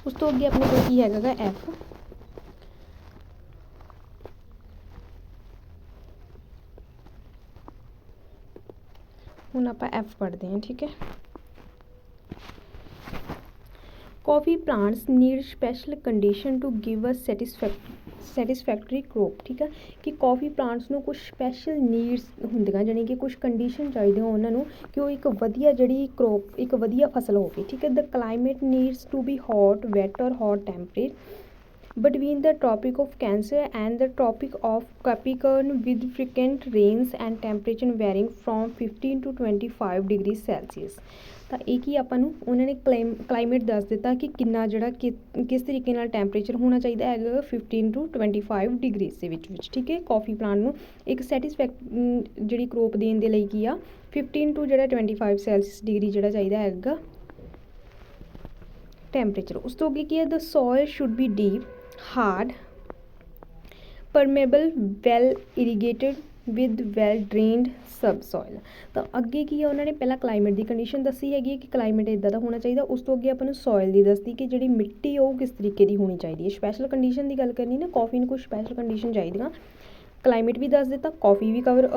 ਉਸ ਤੋਂ ਅੱਗੇ ਆਪਣੇ ਕੋਲ ਕੀ ਹੈਗਾ ਗਾ, ਐਫ। ਹੁਣ ਆਪਾਂ ਐਫ ਪੜ੍ਹਦੇ ਹਾਂ। ਠੀਕ ਹੈ, coffee plants need special condition to give a satisfactory crop. ਠੀਕ ਹੈ, ਕਿ ਕਾਫੀ ਪਲਾਂਟਸ ਨੂੰ ਕੁਛ ਸਪੈਸ਼ਲ ਨੀਡਸ ਹੁੰਦੀਆਂ, ਜਾਣੀ ਕਿ ਕੁਛ ਕੰਡੀਸ਼ਨ ਚਾਹੀਦੀਆਂ ਉਹਨਾਂ ਨੂੰ ਕਿ ਉਹ ਇੱਕ ਵਧੀਆ ਜਿਹੜੀ ਕਰੋਪ, ਇੱਕ ਵਧੀਆ ਫਸਲ ਹੋਵੇ। ਠੀਕ ਹੈ, the climate needs to be hot, wet or hot temperate. between the Tropic of Cancer and the Tropic of Capricorn with frequent rains and temperature varying from 15 to 25 degrees Celsius। ਤਾਂ ਇਹ ਕੀ ਆਪਾਂ ਨੂੰ ਉਹਨਾਂ ਨੇ ਕਲਾਈਮੇਟ ਦੱਸ ਦਿੱਤਾ ਕਿ ਕਿੰਨਾ ਜਿਹੜਾ ਕਿਸ ਤਰੀਕੇ ਨਾਲ ਟੈਂਪਰੇਚਰ ਹੋਣਾ ਚਾਹੀਦਾ ਹੈਗਾ 15 to 25 ਡਿਗਰੀਜ਼ ਦੇ ਵਿੱਚ ਠੀਕ ਹੈ। ਕੌਫੀ ਪਲਾਂਟ ਨੂੰ ਇੱਕ ਜਿਹੜੀ ਕਰੋਪ ਦੇਣ ਦੇ ਲਈ ਕੀ ਆ 15 to ਜਿਹੜਾ 25 ਸੈਲਸੀਅਸ ਡਿਗਰੀ ਜਿਹੜਾ ਚਾਹੀਦਾ ਹੈਗਾ ਟੈਂਪਰੇਚਰ। ਉਸ ਤੋਂ ਅੱਗੇ ਕੀ ਹੈ the soil should be deep hard permeable well irrigated with well drained subsoil. ਤਾਂ ਅੱਗੇ ਕੀ ਹੈ ਉਹਨਾਂ ਨੇ ਪਹਿਲਾਂ ਕਲਾਈਮੇਟ ਦੀ ਕੰਡੀਸ਼ਨ ਦੱਸੀ ਹੈਗੀ ਕਿ ਕਲਾਈਮੇਟ ਇੱਦਾਂ ਦਾ ਹੋਣਾ ਚਾਹੀਦਾ। ਉਸ ਤੋਂ ਅੱਗੇ ਆਪਾਂ ਨੂੰ ਸੋਇਲ ਦੀ ਦੱਸਦੀ ਕਿ ਜਿਹੜੀ ਮਿੱਟੀ ਉਹ ਕਿਸ ਤਰੀਕੇ ਦੀ ਹੋਣੀ ਚਾਹੀਦੀ ਹੈ। ਸਪੈਸ਼ਲ ਕੰਡੀਸ਼ਨ ਦੀ ਗੱਲ ਕਰਨੀ ਨਾ ਕੌਫੀ ਨੂੰ ਕੁਛ ਸਪੈਸ਼ਲ ਕੰਡੀਸ਼ਨ ਚਾਹੀਦੀਆਂ। ਕਲਾਈਮੇਟ ਵੀ ਦੱਸ ਦਿੱਤਾ, ਕੌਫੀ ਵੀ ਕਵਰ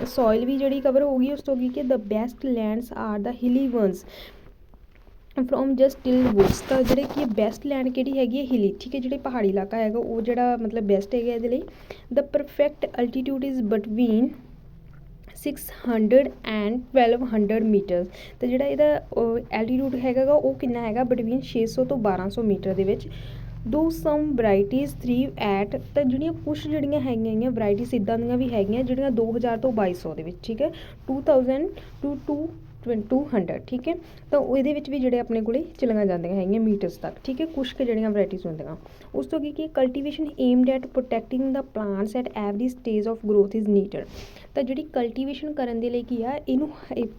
ਸੋਇਲ ਵੀ ਜਿਹੜੀ ਕਵਰ ਹੋ ਗਈ। ਉਸ ਤੋਂ ਅੱਗੇ ਕਿ the best lands are the hilly ones from just till woods. ਤਾਂ ਜਿਹੜੇ ਕੀ ਬੈਸਟ ਲੈਂਡ ਕਿਹੜੀ ਹੈਗੀ ਹੈ ਹਿਲੀ ਠੀਕ ਹੈ। ਜਿਹੜੇ ਪਹਾੜੀ ਇਲਾਕਾ ਹੈਗਾ ਉਹ ਜਿਹੜਾ ਮਤਲਬ ਬੈਸਟ ਹੈਗਾ ਇਹਦੇ ਲਈ। The perfect altitude is between 600 and 1200 metre. ਅਤੇ ਜਿਹੜਾ ਇਹਦਾ ਐਲਟੀਟਿਊਡ ਹੈਗਾ ਗਾ ਉਹ ਕਿੰਨਾ ਹੈਗਾ ਬਿਟਵੀਨ 600 ਤੋਂ 1200 ਮੀਟਰ ਦੇ ਵਿੱਚ। ਦੋ ਸਮ ਵਰਾਇਟੀਜ਼ ਥਰੀਵ ਐਟ। ਤਾਂ ਜਿਹੜੀਆਂ ਕੁਛ ਜਿਹੜੀਆਂ ਹੈਗੀਆਂ ਵਰਾਇਟੀਜ਼ ਇੱਦਾਂ ਦੀਆਂ ਵੀ ਹੈਗੀਆਂ ਜਿਹੜੀਆਂ 2000 ਤੋਂ 2200 ਦੇ ਵਿੱਚ ਠੀਕ ਹੈ 2000 to 200 ਠੀਕ ਹੈ। ਤਾਂ ਇਹਦੇ ਵਿੱਚ ਵੀ ਜਿਹੜੇ ਆਪਣੇ ਕੋਲੇ ਚਲੀਆਂ ਜਾਂਦੀਆਂ ਹੈਗੀਆਂ ਮੀਟਰਸ ਤੱਕ ਠੀਕ ਹੈ। ਕੁਛ ਕੁ ਜਿਹੜੀਆਂ ਵਰਾਇਟੀਜ਼ ਹੁੰਦੀਆਂ। ਉਸ ਤੋਂ ਅੱਗੇ ਕੀ cultivation aimed at protecting the plants at every stage of growth is needed. ਤਾਂ ਜਿਹੜੀ ਕਲਟੀਵੇਸ਼ਨ ਕਰਨ ਦੇ ਲਈ ਕੀ ਆ ਇਹਨੂੰ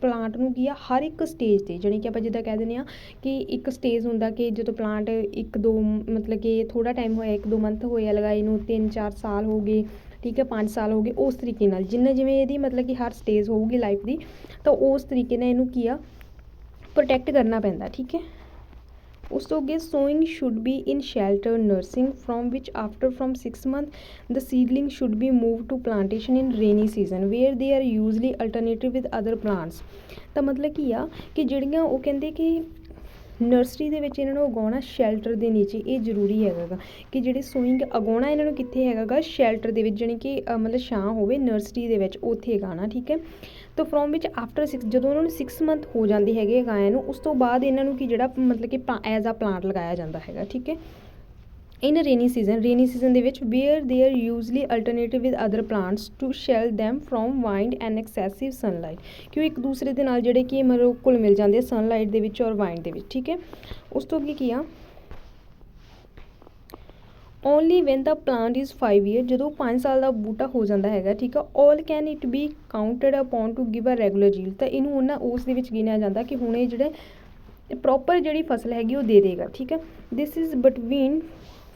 ਪਲਾਂਟ ਨੂੰ ਕੀ ਆ ਹਰ ਇੱਕ ਸਟੇਜ 'ਤੇ ਜਾਣੀ ਕਿ ਆਪਾਂ ਜਿੱਦਾਂ ਕਹਿ ਦਿੰਦੇ ਹਾਂ ਕਿ ਇੱਕ ਸਟੇਜ ਹੁੰਦਾ ਕਿ ਜਦੋਂ ਪਲਾਂਟ 1-2 ਮਤਲਬ ਕਿ ਥੋੜ੍ਹਾ ਟਾਈਮ ਹੋਇਆ 1-2 ਮੰਥ ਹੋਇਆ ਲਗਾਏ ਨੂੰ 3-4 ਸਾਲ ਹੋ ਗਏ ਠੀਕ ਹੈ 5 ਸਾਲ ਹੋ ਗਏ ਉਸ ਤਰੀਕੇ ਨਾਲ ਜਿਵੇਂ ਇਹਦੀ ਮਤਲਬ ਕਿ ਹਰ ਸਟੇਜ ਹੋਊਗੀ ਲਾਈਫ ਦੀ ਤਾਂ ਉਸ ਤਰੀਕੇ ਨਾਲ ਇਹਨੂੰ ਕੀ ਆ ਪ੍ਰੋਟੈਕਟ ਕਰਨਾ ਪੈਂਦਾ ਠੀਕ ਹੈ। ਉਸ ਤੋਂ ਅੱਗੇ sowing should be in shelter nursing from which after from 6 months the seedling should be move to plantation in rainy season where they are usually alternative with other plants. ਤਾਂ ਮਤਲਬ ਕੀ ਆ ਕਿ ਜਿਹੜੀਆਂ ਉਹ ਕਹਿੰਦੇ ਕਿ ਨਰਸਰੀ ਦੇ ਵਿੱਚ ਇਹਨਾਂ ਨੂੰ ਉਗਾਉਣਾ ਸ਼ੈਲਟਰ ਦੇ ਨੀਚੇ ਇਹ ਜ਼ਰੂਰੀ ਹੈਗਾ ਗਾ ਕਿ ਜਿਹੜੇ ਸੋਇੰਗ ਉਗਾਉਣਾ ਇਹਨਾਂ ਨੂੰ ਕਿੱਥੇ ਹੈਗਾ ਗਾ ਸ਼ੈਲਟਰ ਦੇ ਵਿੱਚ ਜਾਣੀ ਕਿ ਮਤਲਬ ਛਾਂ ਹੋਵੇ ਨਰਸਰੀ ਦੇ ਵਿੱਚ ਉੱਥੇ ਉਗਾਉਣਾ ਠੀਕ ਹੈ। ਤਾਂ ਫਰੋਮ ਵਿੱਚ ਆਫਟਰ 6 ਜਦੋਂ ਉਹਨਾਂ ਨੂੰ 6 month ਹੋ ਜਾਂਦੇ ਹੈਗੇ ਉਗਾਇਆ ਨੂੰ ਉਸ ਤੋਂ ਬਾਅਦ ਇਹਨਾਂ ਨੂੰ ਕੀ ਜਿਹੜਾ ਮਤਲਬ ਕਿ ਐਜ਼ ਆ ਪਲਾਂਟ ਲਗਾਇਆ ਜਾਂਦਾ ਹੈਗਾ ਠੀਕ ਹੈ। ਇਨ ਰੇਨੀ ਸੀਜ਼ਨ ਦੇ ਵਿੱਚ where they are usually alternative with other plants to shell them from wind and excessive sunlight ਕਿ ਉਹ ਇੱਕ ਦੂਸਰੇ ਦੇ ਨਾਲ ਜਿਹੜੇ ਕਿ ਮਤਲਬ ਘੁਲ ਮਿਲ ਜਾਂਦੇ ਆ ਸਨਲਾਈਟ ਦੇ ਵਿੱਚ ਔਰ ਵਾਈਂਡ ਦੇ ਵਿੱਚ ਠੀਕ ਹੈ। ਉਸ ਤੋਂ ਅੱਗੇ ਕੀ ਆ only when the plant is 5 year ਜਦੋਂ 5 ਸਾਲ ਦਾ ਬੂਟਾ ਹੋ ਜਾਂਦਾ ਹੈਗਾ ਠੀਕ ਆ all can it be counted upon to give a regular ਜੀਲ। ਤਾਂ ਇਹਨੂੰ ਉਹਨਾਂ ਉਸ ਦੇ ਵਿੱਚ ਗਿਣਿਆ ਜਾਂਦਾ ਕਿ ਹੁਣ ਇਹ ਜਿਹੜੇ ਪ੍ਰੋਪਰ ਜਿਹੜੀ ਫਸਲ ਹੈਗੀ ਉਹ ਦੇ ਦੇਗਾ ਠੀਕ ਹੈ। This is between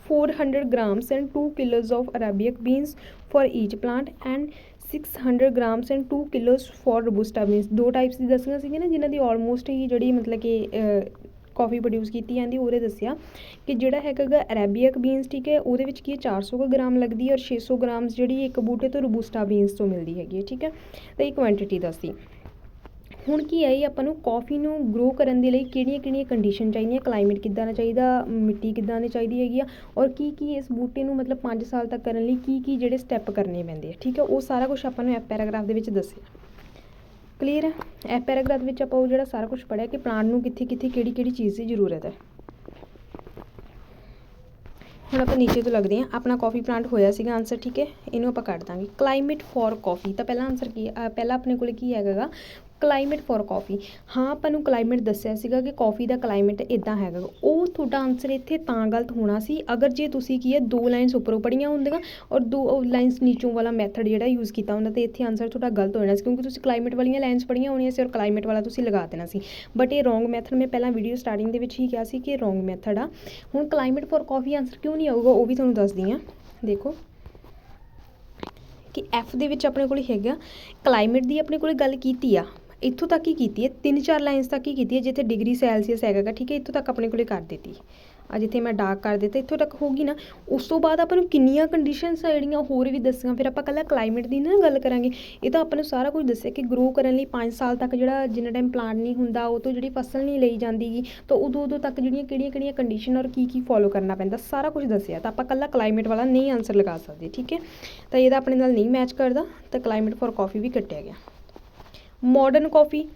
400 grams and 2 kilos of Arabic beans for each plant and 600 grams and 2 kilos for Robusta beans। ਦੋ ਟਾਈਪਸ ਦੀ ਦੱਸੀਆਂ ਸੀਗੀਆਂ ਨਾ ਜਿਨ੍ਹਾਂ ਦੀ ਆਲਮੋਸਟ ਹੀ ਜਿਹੜੀ ਮਤਲਬ ਕਿ ਕੌਫੀ ਪ੍ਰੋਡਿਊਸ ਕੀਤੀ ਜਾਂਦੀ ਉਹਦੇ ਦੱਸਿਆ ਕਿ ਜਿਹੜਾ ਹੈਗਾ ਗਾ ਅਰੇਬੀਅਕ ਬੀਨਸ ਠੀਕ ਹੈ ਉਹਦੇ ਵਿੱਚ ਕੀ 400 ਗ੍ਰਾਮ ਲੱਗਦੀ ਹੈ ਔਰ 600 ਗ੍ਰਾਮਸ ਜਿਹੜੀ ਇੱਕ ਬੂਟੇ ਤੋਂ ਰੋਬੂਸਟਾ ਬੀਨਸ ਤੋਂ ਮਿਲਦੀ ਹੈਗੀ ਠੀਕ ਹੈ। ਤਾਂ ਇਹ ਕੁਆਂਟਿਟੀ ਦੱਸਦੀ। ਹੁਣ ਕੀ ਹੈ ਇਹ ਆਪਾਂ ਨੂੰ ਕੌਫੀ ਨੂੰ ਗਰੋ ਕਰਨ ਦੇ ਲਈ ਕਿਹੜੀਆਂ ਕੰਡੀਸ਼ਨ ਚਾਹੀਦੀਆਂ ਕਲਾਈਮੇਟ ਕਿੱਦਾਂ ਦਾ ਚਾਹੀਦਾ ਮਿੱਟੀ ਕਿੱਦਾਂ ਦੀ ਚਾਹੀਦੀ ਹੈਗੀ ਆ ਔਰ ਕੀ ਇਸ ਬੂਟੇ ਨੂੰ ਮਤਲਬ 5 ਸਾਲ ਤੱਕ ਕਰਨ ਲਈ ਕੀ ਜਿਹੜੇ ਸਟੈਪ ਕਰਨੇ ਪੈਂਦੇ ਆ ਠੀਕ ਹੈ। ਉਹ ਸਾਰਾ ਕੁਛ ਆਪਾਂ ਨੂੰ ਇਹ ਪੈਰਾਗ੍ਰਾਫ ਦੇ ਵਿੱਚ ਦੱਸਿਆ ਕਲੀਅਰ ਹੈ। ਇਹ ਪੈਰਾਗ੍ਰਾਫ ਵਿੱਚ ਆਪਾਂ ਉਹ ਜਿਹੜਾ ਸਾਰਾ ਕੁਛ ਪੜ੍ਹਿਆ ਕਿ ਪਲਾਂਟ ਨੂੰ ਕਿੱਥੇ ਕਿਹੜੀ ਚੀਜ਼ ਦੀ ਜ਼ਰੂਰਤ ਹੈ। ਹੁਣ ਆਪਾਂ ਨੀਚੇ ਤੋਂ ਲੱਗਦੇ ਹਾਂ ਆਪਣਾ ਕੌਫੀ ਪਲਾਂਟ ਹੋਇਆ ਸੀਗਾ ਆਨਸਰ ਠੀਕ ਹੈ। ਇਹਨੂੰ ਆਪਾਂ ਕੱਢ ਦਾਂਗੇ ਕਲਾਈਮੇਟ ਫॉर ਕੌਫੀ। ਤਾਂ ਪਹਿਲਾਂ ਆਨਸਰ ਕੀ ਪਹਿਲਾਂ ਆਪਣੇ ਕੋਲ ਕੀ ਹੈਗਾ ਗਾ ਕਲਾਈਮੇਟ ਫॉर ਕੌਫੀ। ਹਾਂ ਆਪਾਂ ਨੂੰ ਕਲਾਈਮੇਟ ਦੱਸਿਆ ਸੀਗਾ ਕਿ ਕੌਫੀ ਦਾ ਕਲਾਈਮੇਟ ਇੱਦਾਂ ਹੈਗਾ ਉਹ ਤੁਹਾਡਾ ਆਨਸਰ ਇੱਥੇ ਤਾਂ ਗਲਤ ਹੋਣਾ ਸੀ ਅਗਰ ਜੇ ਤੁਸੀਂ ਕੀ ਹੈ 2 ਲਾਈਨਸ ਉੱਪਰੋਂ ਪੜ੍ਹੀਆਂ ਹੁੰਦੀਆਂ ਔਰ 2 ਲਾਈਨਸ ਨੀਚੋਂ ਵਾਲਾ ਮੈਥਡ ਜਿਹੜਾ ਯੂਜ਼ ਕੀਤਾ ਹੁੰਦਾ ਤਾਂ ਇੱਥੇ ਆਨਸਰ ਤੁਹਾਡਾ ਗਲਤ ਹੋ ਜਾਣਾ ਸੀ ਕਿਉਂਕਿ ਤੁਸੀਂ ਕਲਾਈਮੇਟ ਵਾਲੀਆਂ ਲਾਈਨਸ ਪੜ੍ਹੀਆਂ ਹੋਣੀਆਂ ਸੀ ਔਰ ਕਲਾਈਮੇਟ ਵਾਲਾ ਤੁਸੀਂ ਲਗਾ ਦੇਣਾ ਸੀ ਬਟ ਇਹ ਰੋਂਗ ਮੈਥਡ ਮੈਂ ਪਹਿਲਾਂ ਵੀਡੀਓ ਸਟਾਰਟਿੰਗ ਦੇ ਵਿੱਚ ਹੀ ਕਿਹਾ ਸੀ ਕਿ ਰੋਂਗ ਮੈਥਡ ਆ। ਹੁਣ ਕਲਾਈਮੇਟ ਫॉर ਕੌਫੀ ਆਨਸਰ ਕਿਉਂ ਨਹੀਂ ਆਊਗਾ ਉਹ ਵੀ ਤੁਹਾਨੂੰ ਦੱਸਦੀ ਹਾਂ। ਦੇਖੋ ਕਿ ਐਫ ਦੇ ਵਿੱਚ ਆਪਣੇ ਕੋਲ ਹੈਗਾ ਕਲਾਈਮੇਟ ਦੀ ਆਪਣੇ ਕੋਲ ਗੱਲ ਕੀਤੀ ਆ ਇੱਥੋਂ ਤੱਕ ਹੀ ਕੀਤੀ ਹੈ 3-4 ਲਾਈਨਸ ਤੱਕ ਹੀ ਕੀਤੀ ਹੈ ਜਿੱਥੇ ਡਿਗਰੀ ਸੈਲਸੀਅਸ ਹੈਗਾ ਠੀਕ ਹੈ ਇੱਥੋਂ ਤੱਕ ਆਪਣੇ ਕੋਲੇ ਕਰ ਦਿੱਤੀ ਆ ਜਿੱਥੇ ਮੈਂ ਡਾਰਕ ਕਰ ਦਿੱਤਾ ਇੱਥੋਂ ਤੱਕ ਹੋਊਗੀ ਨਾ। ਉਸ ਤੋਂ ਬਾਅਦ ਆਪਾਂ ਨੂੰ ਕਿੰਨੀਆਂ ਕੰਡੀਸ਼ਨਸ ਆ ਜਿਹੜੀਆਂ ਹੋਰ ਵੀ ਦੱਸੀਆਂ ਫਿਰ ਆਪਾਂ ਇਕੱਲਾ ਕਲਾਈਮੇਟ ਦੀ ਨਾ ਗੱਲ ਕਰਾਂਗੇ। ਇਹ ਤਾਂ ਆਪਾਂ ਨੂੰ ਸਾਰਾ ਕੁਝ ਦੱਸਿਆ ਕਿ ਗਰੋ ਕਰਨ ਲਈ 5 ਸਾਲ ਤੱਕ ਜਿਹੜਾ ਜਿੰਨਾ ਟਾਈਮ ਪਲਾਂਟ ਨਹੀਂ ਹੁੰਦਾ ਉਹ ਤੋਂ ਜਿਹੜੀ ਫਸਲ ਨਹੀਂ ਲਈ ਜਾਂਦੀ ਗੀ ਤਾਂ ਉਦੋਂ ਤੱਕ ਜਿਹੜੀਆਂ ਕਿਹੜੀਆਂ ਕੰਡੀਸ਼ਨ ਔਰ ਕੀ ਫੋਲੋ ਕਰਨਾ ਪੈਂਦਾ ਸਾਰਾ ਕੁਝ ਦੱਸਿਆ। ਤਾਂ ਆਪਾਂ ਇਕੱਲਾ ਕਲਾਈਮੇਟ ਵਾਲਾ ਨਹੀਂ ਆਨਸਰ ਲਗਾ ਸਕਦੇ ਠੀਕ ਹੈ। ਤਾਂ ਇਹਦਾ ਆਪਣੇ ਨਾਲ ਨਹੀਂ ਮੈਚ ਕਰਦਾ ਤਾਂ ਕਲਾਈਮੇਟ ਫॉर ਕੌਫੀ ਵੀ ਕੱਟਿਆ ਗਿਆ। ਮਾਡਰਨ ਕੌਫੀ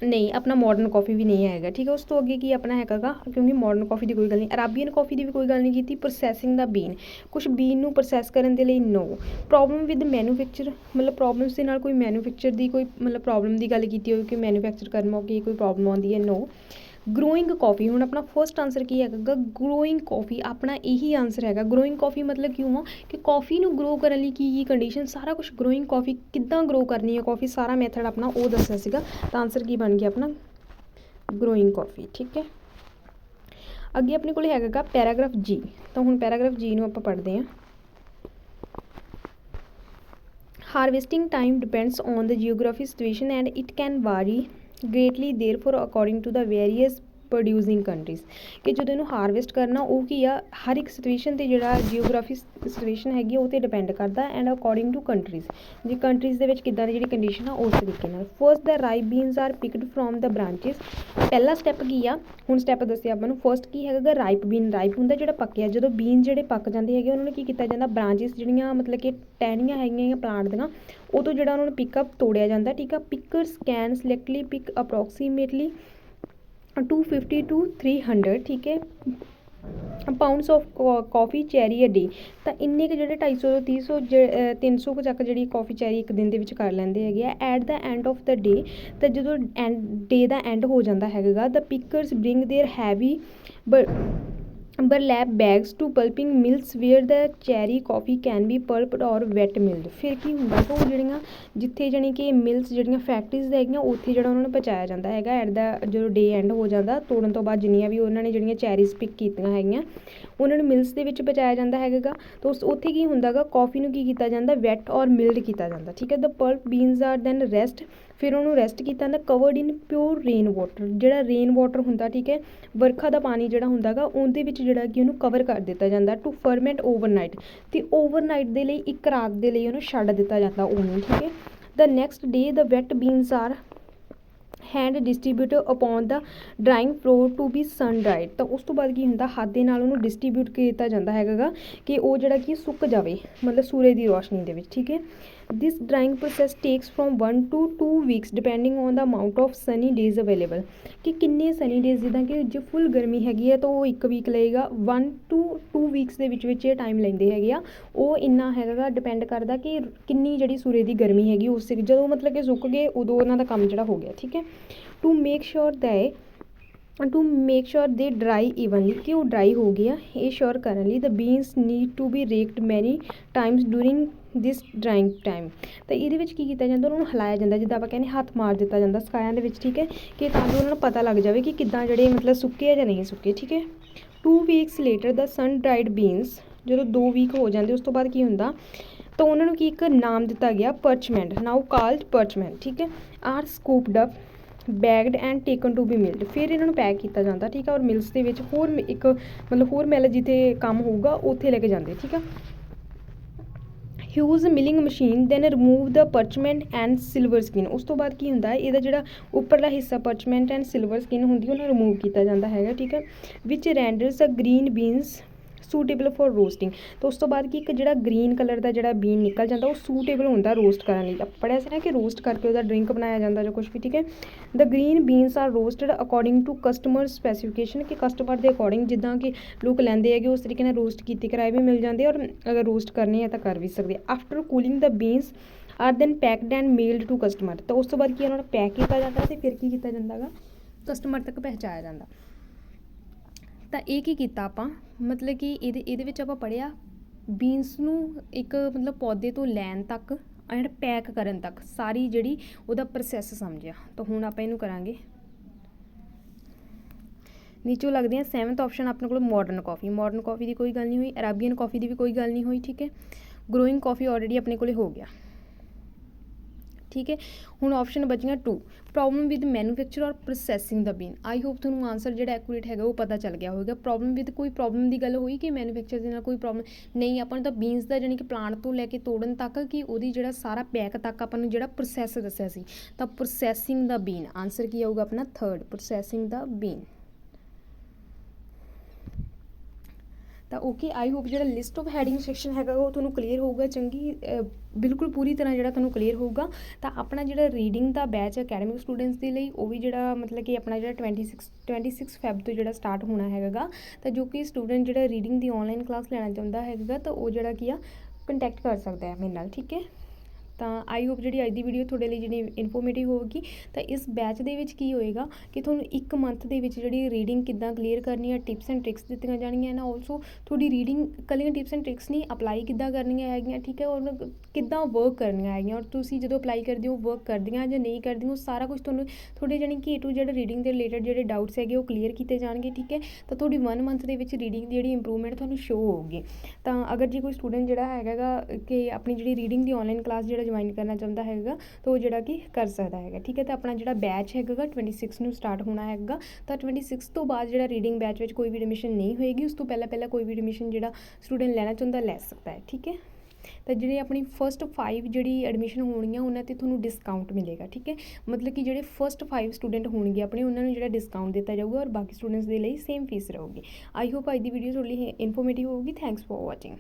नहीं अपना मॉडर्न कॉफ़ी भी नहीं हैगा, ठीक है। उस तो अगे की अपना हैगा गा, क्योंकि मॉडर्न कॉफ़ी की कोई गल नहीं, अराबियन कॉफ़ी की भी कोई गल नहीं की। प्रोसैसिंग द बीन, कुछ बीन नू प्रोसैस करने के लिए नो। प्रॉब्लम विद मैन्यूफैक्चर, मतलब प्रॉब्लम्स के नाल कोई मैन्यूफैक्चर की कोई मतलब प्रॉब्लम की गल की हो कि मैन्यूफैक्चर करने मौके कोई प्रॉब्लम आती है, नो। ग्रोइंग कॉफ़ी, हुण अपना फर्स्ट आंसर की हैगा ग्रोइंग कॉफ़ी, अपना यही आंसर हैगा। ग्रोइंग कॉफ़ी मतलब क्यों आ कि कॉफ़ी नू ग्रो करने लिए की कंडीशन, सारा कुछ ग्रोइंग कॉफ़ी किद्दां ग्रो करनी है कॉफ़ी, सारा मैथड अपना वो दस्सिया सीगा। तो आंसर की बन गया अपना ग्रोइंग कॉफ़ी, ठीक है। अगे अपने को हैगा पैराग्राफ जी। तो हुण पैराग्राफ जी नू आपां पढ़ते हैं। Harvesting time depends on the geography situation and it can vary greatly therefore according to the various producing countries, कि जो इन्हू हारवेस्ट करना वो की आ हर एक सिचुएशन से जोड़ा जियोग्राफी सिचुएशन हैगी वो डिपेंड करता एंड अकॉर्डिंग टू कंट्रीज़, जी कंट्रीज़ के किद्दां दी जी कंडीशन आ उस तरीके नाल। First the ripe beans are picked from the branches, पहला स्टैप की आ हुण स्टैप दस्सिया आपां नूं। फर्स्ट की हैगा राइप बीन, राइप हुंदा जिहड़ा पक्किया, जो बीन जिहड़े पक जांदे हैगे उन्हां नूं की कीता जांदा, ब्रांचेस जिहड़ियां मतलब कि टहनियां हैगियां प्लांट दियां ਉਹ ਤੋਂ ਜਿਹੜਾ ਉਹਨਾਂ ਨੂੰ ਪਿਕਅਪ ਤੋੜਿਆ ਜਾਂਦਾ, ਠੀਕ ਆ। ਪਿਕਰਸ ਕੈਨ ਸਿਲੈਕਟਲੀ ਪਿਕ ਅਪਰੋਕਸੀਮੇਟਲੀ 250 to 300, ਠੀਕ ਹੈ, ਪਾਊਂਡਸ ਆਫ ਕੌਫੀ ਚੈਰੀ ਅ ਡੇ। ਤਾਂ ਇੰਨੇ ਕੁ ਜਿਹੜੇ 250 ਤੋਂ 300 ਕੁ ਤੱਕ ਜਿਹੜੀ ਕੌਫੀ ਚੈਰੀ ਇੱਕ ਦਿਨ ਦੇ ਵਿੱਚ ਕਰ ਲੈਂਦੇ ਹੈਗੇ ਆ। At the end of the day, ਤਾਂ ਜਦੋਂ ਡੇ ਦਾ ਐਂਡ ਹੋ ਜਾਂਦਾ ਹੈਗਾ, the pickers bring their heavy burlap bags to pulping mills where the cherry coffee can be pulped or wet mild. फिर की हुंदा तो ਜਿਹੜੀਆਂ ਜਿੱਥੇ ਜਾਣੀ ਕਿ ਮਿਲਸ ਜਿਹੜੀਆਂ ਫੈਕਟਰੀਜ਼ ਹੈਗੀਆਂ ਉੱਥੇ ਜਿਹੜਾ ਉਹਨਾਂ ਨੂੰ ਪਹੁੰਚਾਇਆ ਜਾਂਦਾ ਹੈਗਾ। ਐਟ ਦਾ ਜਦੋਂ ਡੇ ਐਂਡ ਹੋ ਜਾਂਦਾ ਤੋੜਨ ਤੋਂ ਬਾਅਦ ਜਿੰਨੀਆਂ ਵੀ ਉਹਨਾਂ ਨੇ ਜਿਹੜੀਆਂ ਚੈਰੀਜ਼ ਪਿਕ ਕੀਤੀਆਂ ਹੈਗੀਆਂ ਉਹਨਾਂ ਨੂੰ ਮਿਲਸ ਦੇ ਵਿੱਚ ਪਹੁੰਚਾਇਆ ਜਾਂਦਾ ਹੈਗਾ ਤਾਂ ਉੱਥੇ ਕੀ ਹੁੰਦਾ ਗਾ, ਕੌਫੀ ਨੂੰ ਕੀ ਕੀਤਾ ਜਾਂਦਾ, ਵੈਟ ਔਰ ਮਿਲਡ ਕੀਤਾ ਜਾਂਦਾ, ਠੀਕ ਹੈ। The pulp beans are then rest, ਫਿਰ ਉਹਨੂੰ ਰੈਸਟ ਕੀਤਾ ਜਾਂਦਾ covered in pure rain water, ਜਿਹੜਾ ਰੇਨ ਵਾਟਰ ਹੁੰਦਾ, ਠੀਕ ਹੈ, ਵਰਖਾ ਦਾ ਪਾਣੀ ਜਿਹੜਾ ਹੁੰਦਾ ਗਾ ਉਹਦੇ ਵਿੱਚ ਜਿਹੜਾ ਕਿ ਉਹਨੂੰ ਕਵਰ ਕਰ ਦਿੱਤਾ ਜਾਂਦਾ ਟੂ ਫਰਮੈਂਟ ਓਵਰਨਾਈਟ, ਅਤੇ ਓਵਰਨਾਈਟ ਦੇ ਲਈ ਇੱਕ ਰਾਤ ਦੇ ਲਈ ਉਹਨੂੰ ਛੱਡ ਦਿੱਤਾ ਜਾਂਦਾ ਉਹਨੂੰ, ਠੀਕ ਹੈ। The next day the wet beans are hand distribute upon the drying floor to be sun dried. तो उस तो बाद की होंदा हथ दे नाल उहनूं डिस्ट्रीब्यूट किया जाता हैगा कि वो जिहड़ा कि सुक जाए, मतलब सूरज की रोशनी दे विच, ठीक है। This drying process takes from 1 to 2 weeks depending on the amount of sunny days available, कि किन्ने सनी डेज जिद्दां कि जो फुल गर्मी हैगी है तो वो 1 वीक लगेगा, 1 to 2 weeks ਦੇ ਵਿੱਚ टाइम ਲੈਂਦੇ ਹੈਗੇ ਆ। ਉਹ ਇੰਨਾ ਹੈਗਾ डिपेंड करदा कि किन्नी ਜਿਹੜੀ सूरज की गर्मी हैगी उस ਜਦੋਂ मतलब कि सुक गए उदों ਉਹਨਾਂ ਦਾ ਕੰਮ ਜਿਹੜਾ हो गया, ठीक है। To make sure they dry evenly, कि वो ड्राई हो गया, ये श्योर करने लिए the beans need to be raked many times during this drying time. तो ये की किया जाता, उन्होंने हिलाया जाता, जिद्दां आपां कहने हथ मार दिता जाता सकायां दे विच, ठीक है, कि तां जो उन्होंने पता लग जाए कि किद्दां जिहड़े मतलब सुके या नहीं सुके, ठीक है। 2 weeks later the sun dried beans, जो 2 वीक हो जाते उस तो बाद की हुंदा तो उन्होंने की एक नाम दिता गया परचमेंट, नाउ कॉल्ड परचमेंट, ठीक है, are scooped up bagged and taken to be milled. फिर इन्होंने पैक किया जाता, ठीक है, और मिल्स के विच होर एक मतलब होर मिल जिथे काम होगा उत्थे लेके जाते, ठीक है। Use milling machine then remove the parchment and silver skin. उस तो बाद की होंदा है इहदा जिहड़ा उपरला हिस्सा परचमेंट एंड सिल्वर स्किन होंदी उन्हें रिमूव किया जाता है, ठीक है। Which renders the green beans suitable for roasting. तो उस तो बाद कि एक जिहड़ा ग्रीन कलर का जिहड़ा बीन निकल जाता वो सूटेबल होंदा रोस्ट करने लई। पढ़िया सी ना कि रोस्ट करके उसका ड्रिंक बनाया जाता जो कुछ भी, ठीक है। The green beans are roasted according to customer specification, कि कस्टमर के अकॉर्डिंग जिद्दां कि लोग लैंदे है उस तरीके नाल रोस्ट कीते कराए भी मिल जाते और अगर रोस्ट करने है तो कर भी सकते। After cooling the beans are then packed and mailed to customer. तो उस तो बाद की उन्होंने पैक किया जाता है फिर की किया जाता गा कस्टमर तक पहुँचाया जाता। तो ये की कीता आपां मतलब कि इहदे विच आपां पढ़िया बीन्स नूं एक मतलब पौधे तो लैन तक एंड पैक करन तक सारी जिहड़ी उहदा प्रोसैस समझिया। तो हुण आपां इहनूं करांगे नीचों लगदे हैं 7th ऑप्शन अपने को मॉडर्न कॉफ़ी। मॉडर्न कॉफ़ी की कोई गल नहीं हुई, अराबियन कॉफ़ी की भी कोई गल नहीं हुई, ठीक है। ग्रोइंग कॉफ़ी ऑलरेडी अपने को हो गया, ठीक है। हुण ऑप्शन बचियां 2 प्रॉब्लम विद मैन्यूफैक्चर और processing the bean. I hope तुहानूं आंसर जिहड़ा एक्यूरेट है वो पता चल गया होगा। प्रॉब्लम विद कोई प्रॉब्लम की गल हुई कि मैन्यूफैक्चर के नाल कोई प्रॉब्लम नहीं, आपां नूं तां बीन्स का जानी कि प्लांट तो लैके तोड़न तक कि उहदी जिहड़ा सारा पैक तक आपां नूं जिहड़ा प्रोसैस दस्सिया सी तां प्रोसैसिंग द बीन आंसर की आऊगा अपना 3rd प्रोसैसिंग द बीन। ਤਾਂ ਓਕੇ, ਆਈ ਹੋਪ ਜਿਹੜਾ ਲਿਸਟ ਆਫ ਹੈਡਿੰਗ ਸੈਕਸ਼ਨ ਹੈਗਾ ਉਹ ਤੁਹਾਨੂੰ ਕਲੀਅਰ ਹੋਊਗਾ, ਚੰਗੀ ਬਿਲਕੁਲ ਪੂਰੀ ਤਰ੍ਹਾਂ ਜਿਹੜਾ ਤੁਹਾਨੂੰ ਕਲੀਅਰ ਹੋਊਗਾ। ਤਾਂ ਆਪਣਾ ਜਿਹੜਾ ਰੀਡਿੰਗ ਦਾ ਬੈਚ ਅਕੈਡਮਿਕ ਸਟੂਡੈਂਟਸ ਦੇ ਲਈ ਉਹ ਵੀ ਜਿਹੜਾ ਮਤਲਬ ਕਿ ਆਪਣਾ ਜਿਹੜਾ 26 ਫੈਬ ਤੋਂ ਜਿਹੜਾ ਸਟਾਰਟ ਹੋਣਾ ਹੈਗਾ। ਤਾਂ ਜੋ ਕਿ ਸਟੂਡੈਂਟ ਜਿਹੜਾ ਰੀਡਿੰਗ ਦੀ ਆਨਲਾਈਨ ਕਲਾਸ ਲੈਣਾ ਚਾਹੁੰਦਾ ਹੈਗਾ ਤਾਂ ਉਹ ਜਿਹੜਾ ਕੀ ਆ ਕੰਟੈਕਟ ਕਰ ਸਕਦਾ ਹੈ ਮੇਰੇ ਨਾਲ, ਠੀਕ ਹੈ। ਤਾਂ ਆਈ ਹੋਪ ਜਿਹੜੀ ਅੱਜ ਦੀ ਵੀਡੀਓ ਤੁਹਾਡੇ ਲਈ ਜਿਹੜੀ ਇਨਫੋਰਮੇਟਿਵ ਹੋਵੇਗੀ। ਤਾਂ ਇਸ ਬੈਚ ਦੇ ਵਿੱਚ ਕੀ ਹੋਏਗਾ ਕਿ ਤੁਹਾਨੂੰ 1 ਮੰਥ ਦੇ ਵਿੱਚ ਜਿਹੜੀ ਰੀਡਿੰਗ ਕਿੱਦਾਂ ਕਲੀਅਰ ਕਰਨੀ ਹੈ, ਟਿਪਸ ਐਂਡ ਟ੍ਰਿਕਸ ਦਿੱਤੀਆਂ ਜਾਣਗੀਆਂ ਨਾ। ਆਲਸੋ ਤੁਹਾਡੀ ਰੀਡਿੰਗ ਕੱਲੀਆਂ ਟਿਪਸ ਐਂਡ ਟ੍ਰਿਕਸ ਨਹੀਂ, ਅਪਲਾਈ ਕਿੱਦਾਂ ਕਰਨੀਆਂ ਹੈਗੀਆਂ, ਠੀਕ ਹੈ, ਔਰ ਕਿੱਦਾਂ ਵਰਕ ਕਰਨੀਆਂ ਹੈਗੀਆਂ, ਔਰ ਤੁਸੀਂ ਜਦੋਂ ਅਪਲਾਈ ਕਰਦੇ ਹੋ ਵਰਕ ਕਰਦੀਆਂ ਜਾਂ ਨਹੀਂ ਕਰਦੀਆਂ, ਉਹ ਸਾਰਾ ਕੁਝ ਤੁਹਾਨੂੰ ਤੁਹਾਡੇ ਜਾਣੀ ਕਿ A to Z ਰੀਡਿੰਗ ਦੇ ਰਿਲੇਟਡ ਜਿਹੜੇ ਡਾਊਟਸ ਹੈਗੇ ਉਹ ਕਲੀਅਰ ਕੀਤੇ ਜਾਣਗੇ, ਠੀਕ ਹੈ। ਤਾਂ ਤੁਹਾਡੀ 1 ਮੰਥ ਦੇ ਵਿੱਚ ਰੀਡਿੰਗ ਦੀ ਜਿਹੜੀ ਇੰਪਰੂਵਮੈਂਟ ਤੁਹਾਨੂੰ ਸ਼ੋ ਹੋਊਗੀ। ਤਾਂ ਅਗਰ ਜੇ ਕੋਈ ਸਟੂਡੈਂਟ ਜਿਹੜਾ ਹੈਗਾ ਕਿ ਆਪਣੀ ਜਿਹੜੀ ਰੀਡਿੰਗ ਦੀ ਆਨਲਾਈਨ ਕਲਾਸ ਜਿਹੜਾ ਜੁਆਇਨ ਕਰਨਾ ਚਾਹੁੰਦਾ ਹੈਗਾ ਤਾਂ ਉਹ ਜਿਹੜਾ ਕਿ ਕਰ ਸਕਦਾ ਹੈਗਾ, ਠੀਕ ਹੈ। ਤਾਂ ਆਪਣਾ ਜਿਹੜਾ ਬੈਚ ਹੈਗਾ 26 ਨੂੰ ਸਟਾਰਟ ਹੋਣਾ ਹੈਗਾ। ਤਾਂ 26 ਤੋਂ ਬਾਅਦ ਜਿਹੜਾ ਰੀਡਿੰਗ ਬੈਚ ਵਿੱਚ ਕੋਈ ਵੀ ਐਡਮਿਸ਼ਨ ਨਹੀਂ ਹੋਏਗੀ, ਉਸ ਤੋਂ ਪਹਿਲਾਂ ਕੋਈ ਵੀ ਐਡਮਿਸ਼ਨ ਜਿਹੜਾ ਸਟੂਡੈਂਟ ਲੈਣਾ ਚਾਹੁੰਦਾ ਲੈ ਸਕਦਾ ਹੈ, ਠੀਕ ਹੈ। ਤਾਂ ਜਿਹੜੇ ਆਪਣੀ ਫਸਟ 5 ਜਿਹੜੀ ਐਡਮਿਸ਼ਨ ਹੋਣਗੀਆਂ ਉਹਨਾਂ 'ਤੇ ਤੁਹਾਨੂੰ ਡਿਸਕਾਊਂਟ ਮਿਲੇਗਾ, ਠੀਕ ਹੈ। ਮਤਲਬ ਕਿ ਜਿਹੜੇ ਫਸਟ 5 ਸਟੂਡੈਂਟ ਹੋਣਗੇ ਆਪਣੇ ਉਹਨਾਂ ਨੂੰ ਜਿਹੜਾ ਡਿਸਕਾਊਂਟ ਦਿੱਤਾ ਜਾਊਗਾ, ਔਰ ਬਾਕੀ ਸਟੂਡੈਂਟਸ ਦੇ ਲਈ ਸੇਮ ਫੀਸ ਰਹੂਗੀ। ਆਈ ਹੋਪ ਅੱਜ ਦੀ ਵੀਡੀਓ ਤੁਹਾਡੇ ਲਈ ਇਨਫੋਰਮੇਟਿਵ ਹੋਊਗੀ। Thanks for watching.